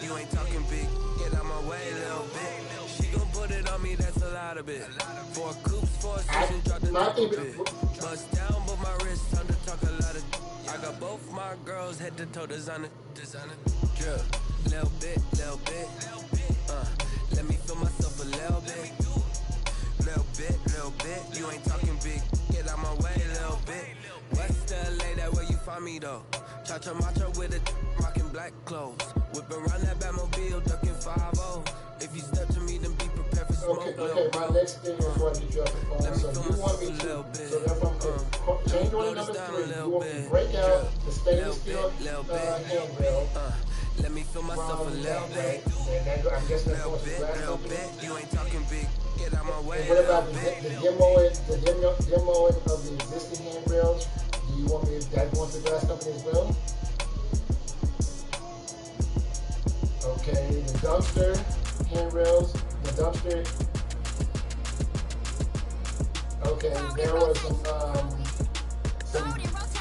you ain't talking big. Get out my way, little bit. She gon' put it on me, that's a lot of it. 4 coops, 4 seasons, drop the top of it. Bust down, but my wrist, time to talk a lot of. I got both my girls head to toe designer. Drip, little bit. Let me feel myself a little bit. Little bit, you ain't talking big. Get out my way, little bit. West LA, that where you find me though. Cha-cha macho with a rockin' black clothes. Whip around that Batmobile, ducking 5-0. If you step to me, then be prepared for smoke. Okay, my next thing is what you drop the phone. So you want me to, so that's what I'm change order number 3. You want me to break out the stainless steel handrail. Let me feel myself a little bit. I'm guessing that's going to little bit. You ain't talking big. Get out my way. And what about the demoing of the existing handrails? Do you want me to, that going to the glass company as well? Okay, the dumpster handrails, the dumpster. Okay, there was some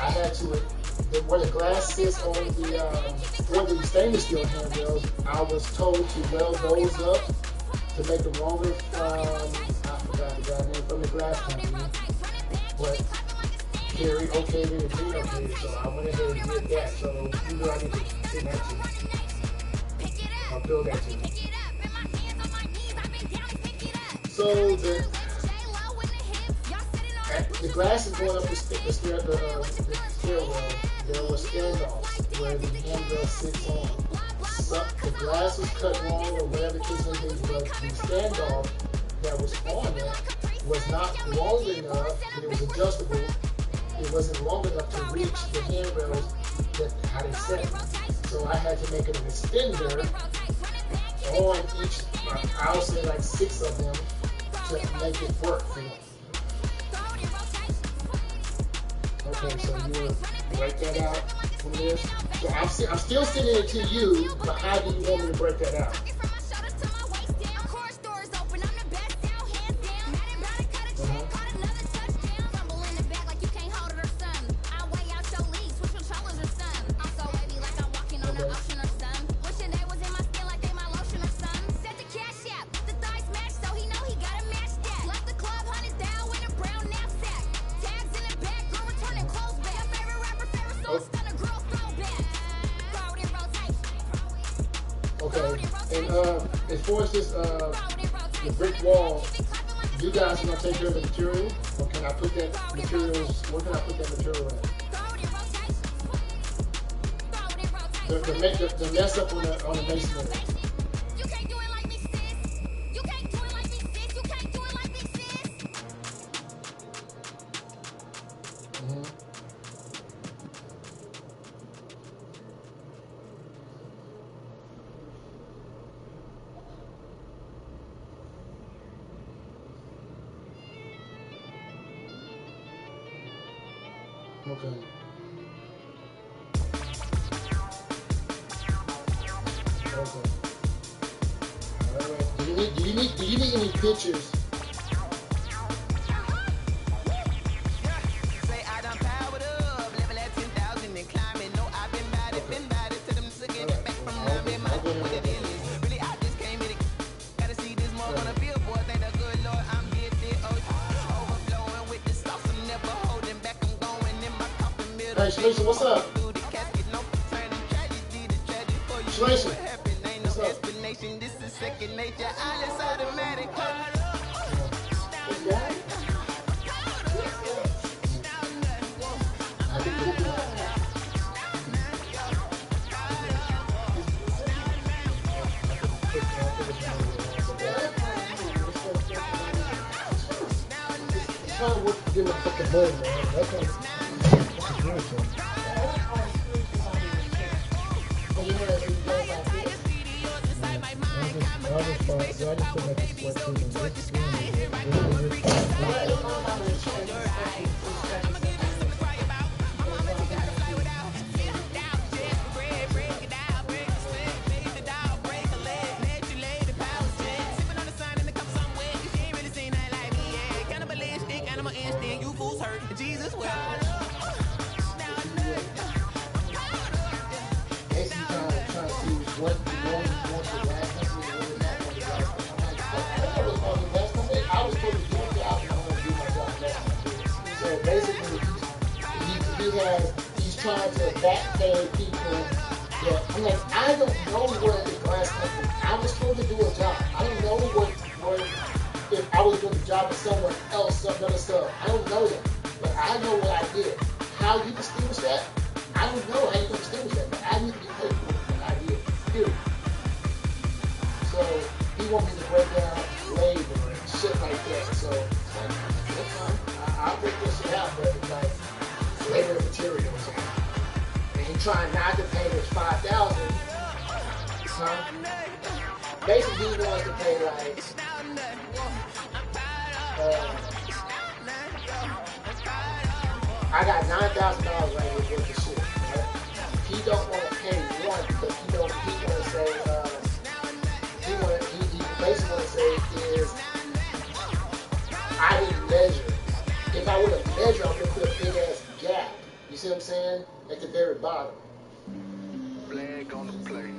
I had to where the glass sits on the or the stainless steel handrails, I was told to weld those up to make them longer from, I forgot the guy's name, from the glass company. But Gary okayed it and Gene okayed it, so I went ahead and did that. So you know I need to send that to you. I'll build that to you. So the glass is going up the stairwell. There were standoffs where the handrail sits on. So the glass was cut wrong or whatever the case may be, but the standoff that was on it was not long enough, but it was adjustable. It wasn't long enough to reach the handrails that how they set. So I had to make an extender on each, I'll say like 6 of them to make it work for them. Okay, so you will break that out from this. So I'm still sending it to you, but how do you want me to break that out? Okay, and as far as this, the brick wall, you guys are going to take care of the material, or can I put that materials, where can I put that material at? The mess up on the masonry. Okay. Okay. All right. Do you need any pictures? Say I done powered up, level at 10,000 and climbing. No, I've been bad it to them to get it back from them in my what it is. Really, I just came in. Gotta see this more on a billboard. Thank the good Lord, I'm gifted. Overflowing with the sauce, I'm never holding back. I'm going in my coffin middle. Hey, Shalisa, what's up? Shalisa, what's up? This is second nature. All is automatic. Trying to work to get a fucking bowl, man. That's what Jesus will. What you want to last company or not want to last company. I was on the last company. I was told to do a job and I want to do my job last company. So basically, he's trying to backpay people. Yeah, I'm like, I don't know what the glass company. I was told to do a job. I don't know what if I was doing the job of someone else, some other stuff. I don't know that, but I know what I did. How you distinguish that? I don't know how you can distinguish that, but I need to be paid for what I did. Period. So he wants me to break down labor and shit like that. So that's fine. I'll break this shit out, but it's like labor and materials. And he trying not to pay this $5,000. Basically, he wants to pay like I got $9,000 right here worth of shit. Right? He don't want to pay one because he want to say he basically want to say is I didn't measure. If I would have measured, I would have put a big ass gap. You see what I'm saying? Like at the very bottom. Flag on the play.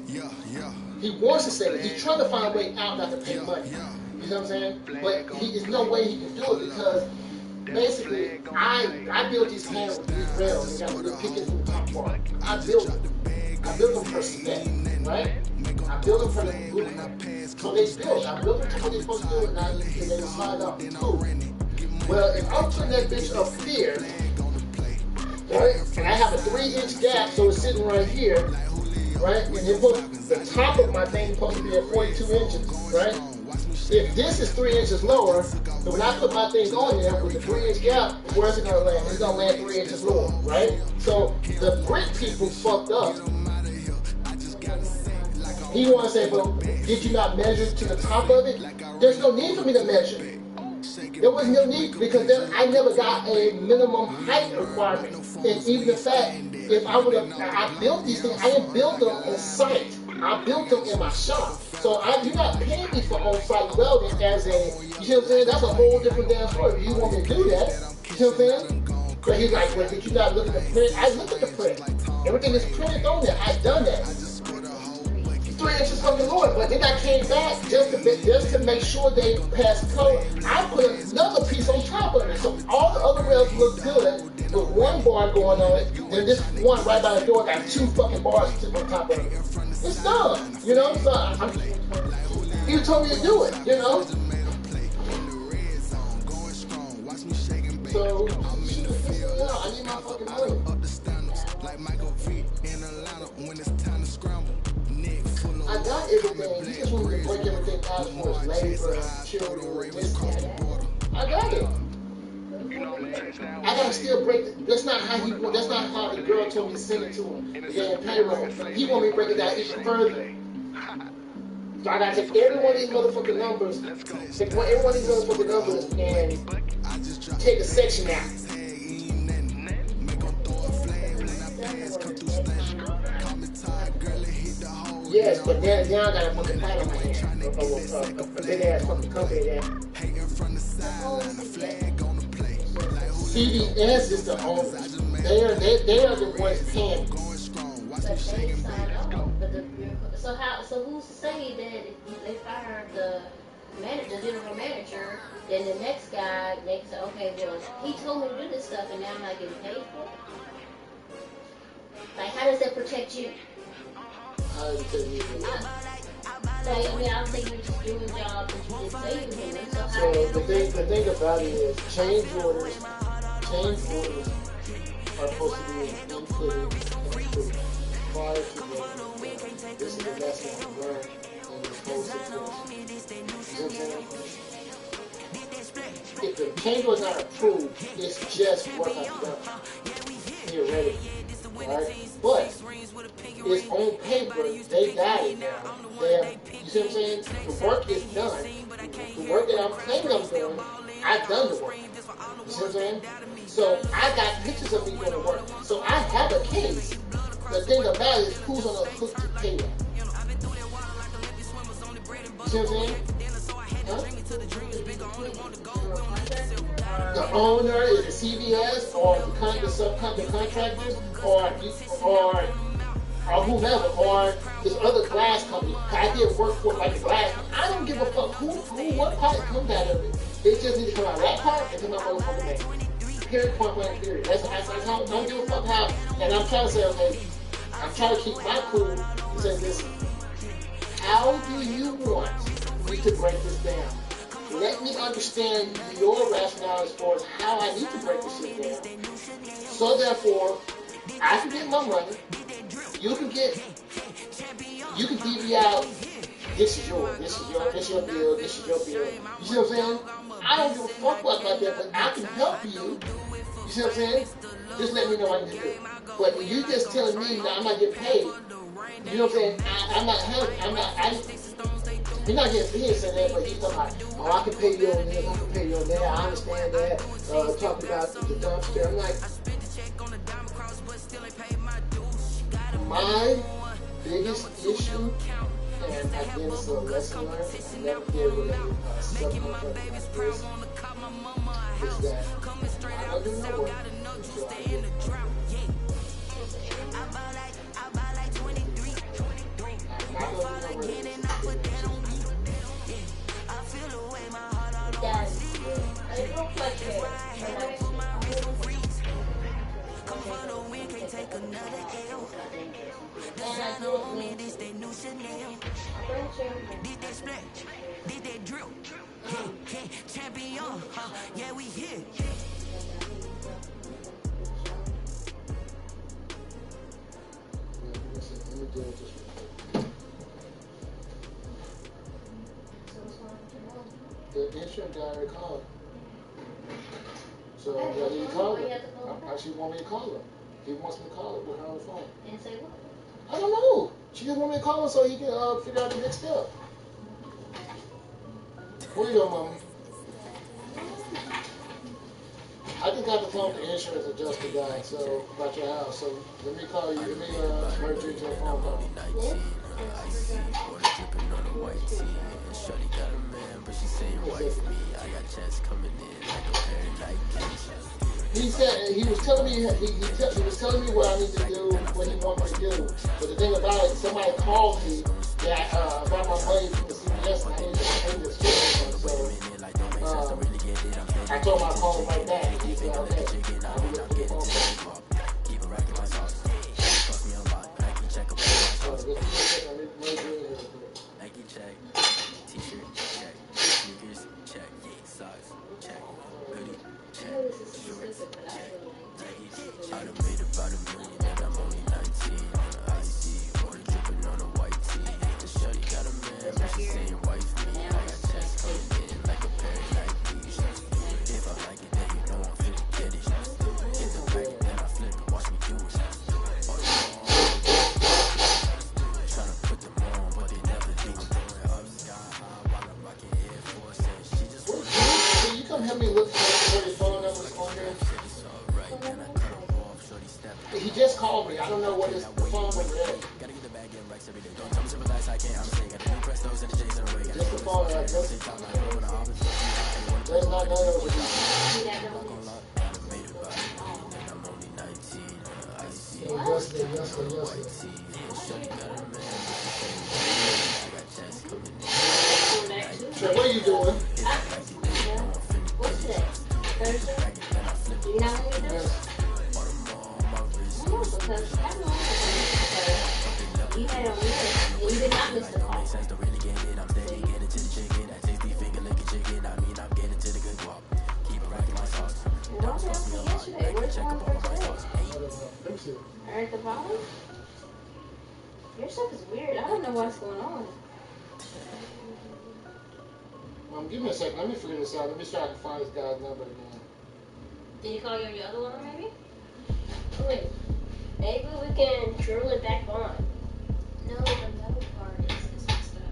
Yeah, yeah. He wants to save it. He's trying to find a way out not to pay money. You know what I'm saying? But there's no way he can do it because basically I built these rails and got to pick it from the top part. I built them. I built them for spec, right? I built them for the blueprint. So they built. I built them to what they're supposed to do and they slide up. Cool. Well, if I'm putting that bitch up here, right? And I have a 3-inch gap, so it's sitting right here, right? And then the top of my thing is supposed to be at 42 inches, right? If this is 3 inches lower, then when I put my things on there with the 3-inch gap, where's it gonna land? It's gonna land 3 inches lower, right? So the brick people fucked up. He wanna say, well, did you not measure to the top of it? There's no need for me to measure. There was no need because I never got a minimum height requirement. And even the fact, if I would have, I built these things, I didn't build them on site. I built them in my shop. So you're not paying me for on-site welding as a, you see what I'm saying? That's a whole different damn story. You want me to do that, you see what I'm saying? But he's like, well, did you not look at the print? I looked at the print. Everything is printed on there. I've done that. 3 inches from the Lord, but then I came back just to make sure they passed code. I put another piece on top of it, so all the other rails look good with one bar going on it, and this one right by the door got 2 fucking bars on top of it. It's done, you know. So he told me to do it, you know. So I need my fucking money. I got everything. He just wanted to break everything out for his labor, children, this and that. I got it. I gotta still break it. That's not how the girl told me to send it to him. To get him payroll. He want me to break it down even further. So I gotta take every one of these motherfucking numbers, and take a section out. Yes, but now I got a fucking hat on my head. A big ass fucking company there. CBS is the owners. They are the ones paying. So who's to say that if they fire the general manager, then the next guy, they say, okay, well, he told me to do this stuff and now I'm not getting paid for it? Like, how does that protect you? How does it protect you? I don't think you're just doing jobs that you did say you were doing. So the thing about it is, change orders are supposed to be included and approved prior to this is the lesson you learn in this whole situation. If the change was not approved, it's just work on production. Theoretically. Right? But it's on paper, they got it now. You see what I'm saying? The work is done. The work that I'm claiming I'm doing, I've done the work. You see what I'm saying? So I got pictures of me doing the work. So I have a case. The thing about it is who's on the hook to pay that. You see what I'm saying? Huh? The owner is the CVS or the subcontractors or whomever or this other glass company. I did work for like a glass company. I don't give a fuck what part comes out of it. It just needs to come out of that part and come out of the motherfucking name. Period, point blank, period. That's how I don't give a fuck how. And I'm trying to say, okay, I'm trying to keep my cool and say, listen, how do you want me to break this down? Let me understand your rationale as far as how I need to break this shit down. So therefore, I can get my money. You can DV out. This is your bill. This is your bill. You see what I'm saying? I don't give a fuck about that, but I can help you. You see what I'm saying? Just let me know what I need to do. But you just telling me that I'm not getting paid. You know what I'm saying? He's not getting paid saying that, but he's talking about, oh, I can pay you on this, I can pay you on that, I understand that. Talking about the dumpster. I'm like, my biggest issue, and again, it's a lesson learned, I never did with a subcontract like this, is that I don't do no work until I get paid. Did that splash, did that drill. Hey, champion, yeah, we here. The insurance guy already called. So I need to call her. She want me to call her. He wants me to call her with her on the phone. And say what? I don't know. She just want me to call her so he can figure out the next step. Where you go, Mama? I just got the phone from the insurance adjuster guy, so about your house. So let me call you. Let me merge you into a phone call. Shorty got a man, but she saying wife me. I got checks coming in like a pair of Nike. He said he was telling me he was telling me what I need to do, what he wanted me to do. But the thing about it, somebody called me that about my money from the CPS, and I need to pay this shit. So I told him I'd call him right back. And he said, okay, I'll be looking for the phone call. Keep it racking my sauce. Cost me a lot, but I can check up on my sauce. Nike check. T-shirt, check. Sneakers, check. Socks, check. Hoodie, check. Shorts, check. I done made about $1 million and I'm only 19. On the IC, water dripping on a white tee. The shorty got a man, but she saying wife me. I got checks coming in like a pair of Nikes. If I like it, then you know I'm finna get it. Hit the back, then I flip it. Watch me do it. Tryna put them on, but they never do it. Can you come help me look for your phone numbers on there? He just called me. I don't know what his phone number is. Just the phone address. There's not none of it. So what are you doing? What's today? Thursday? You know what you do? No, because I know because you had a week and you did not miss the call. Well, I asked me yesterday, where's the one Thursday? Or at the bottom? Your stuff is weird. I don't know what's going on. Give me a second. Let me figure this out. Let me try to find this guy's number again. Did he call you on your other one, maybe? Oh, wait. Maybe we can drill it back on. No, the metal part is messed up.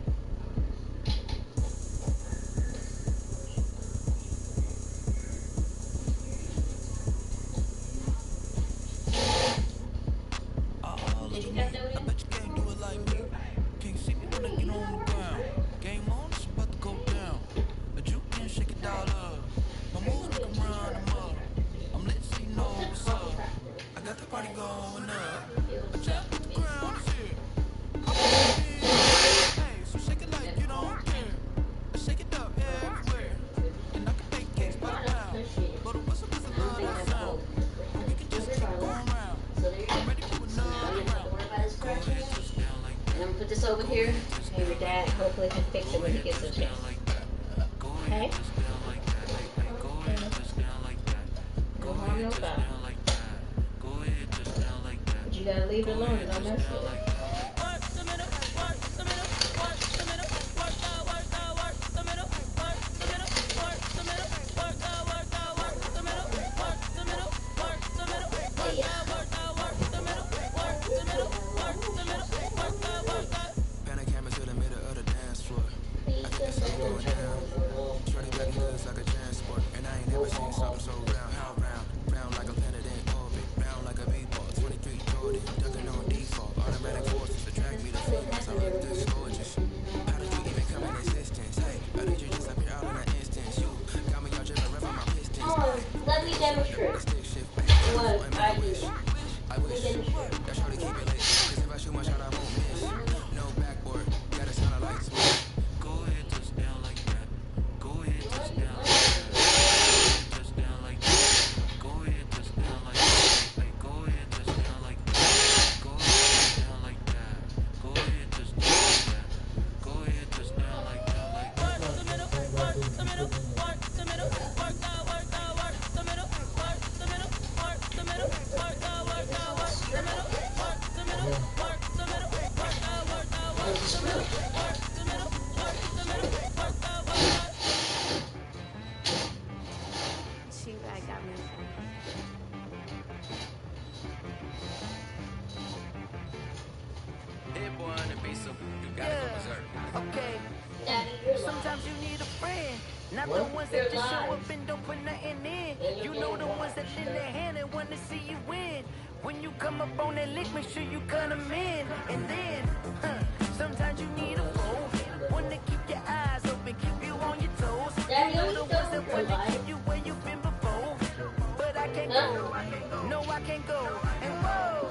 Did you have that one? Can't see me when I get on the ground. Game on, it's about to go down. A juke and shake it all up. My moves make 'em run 'em up. I'm lit, so you know what's up. I got the party going up. Jump to the ground, it's here. Hey, so shake it like you don't care. I shake it up everywhere. And I can make cakes by the pound. But the whistle is a lot of sound. And we can just keep going round. I'm ready for another round. Go ahead, just down like that. I'm gonna put this over here, and your dad hopefully can fix it when he gets a chance. Okay? No harm, no foul. But you gotta leave it alone, don't mess with it. Let me demonstrate what I do. Let me demonstrate. She like got me. Hit boy on the beat, so you gotta go berserk. Okay. Daddy, you're Sometimes you need a friend. Not the What? ones You're that just show live. up and don't put nothing in. And You you're know the getting ones that watched. lend their hand and want to see you win. When you come up on that lick, make sure you cut 'em in. And then, sometimes you need a foe. One to keep your eyes open, keep you on your toes. Daddy, You know are you the still ones that in want to life? keep you where you've been before. But I can't Huh? go. No, I can't go. And whoa,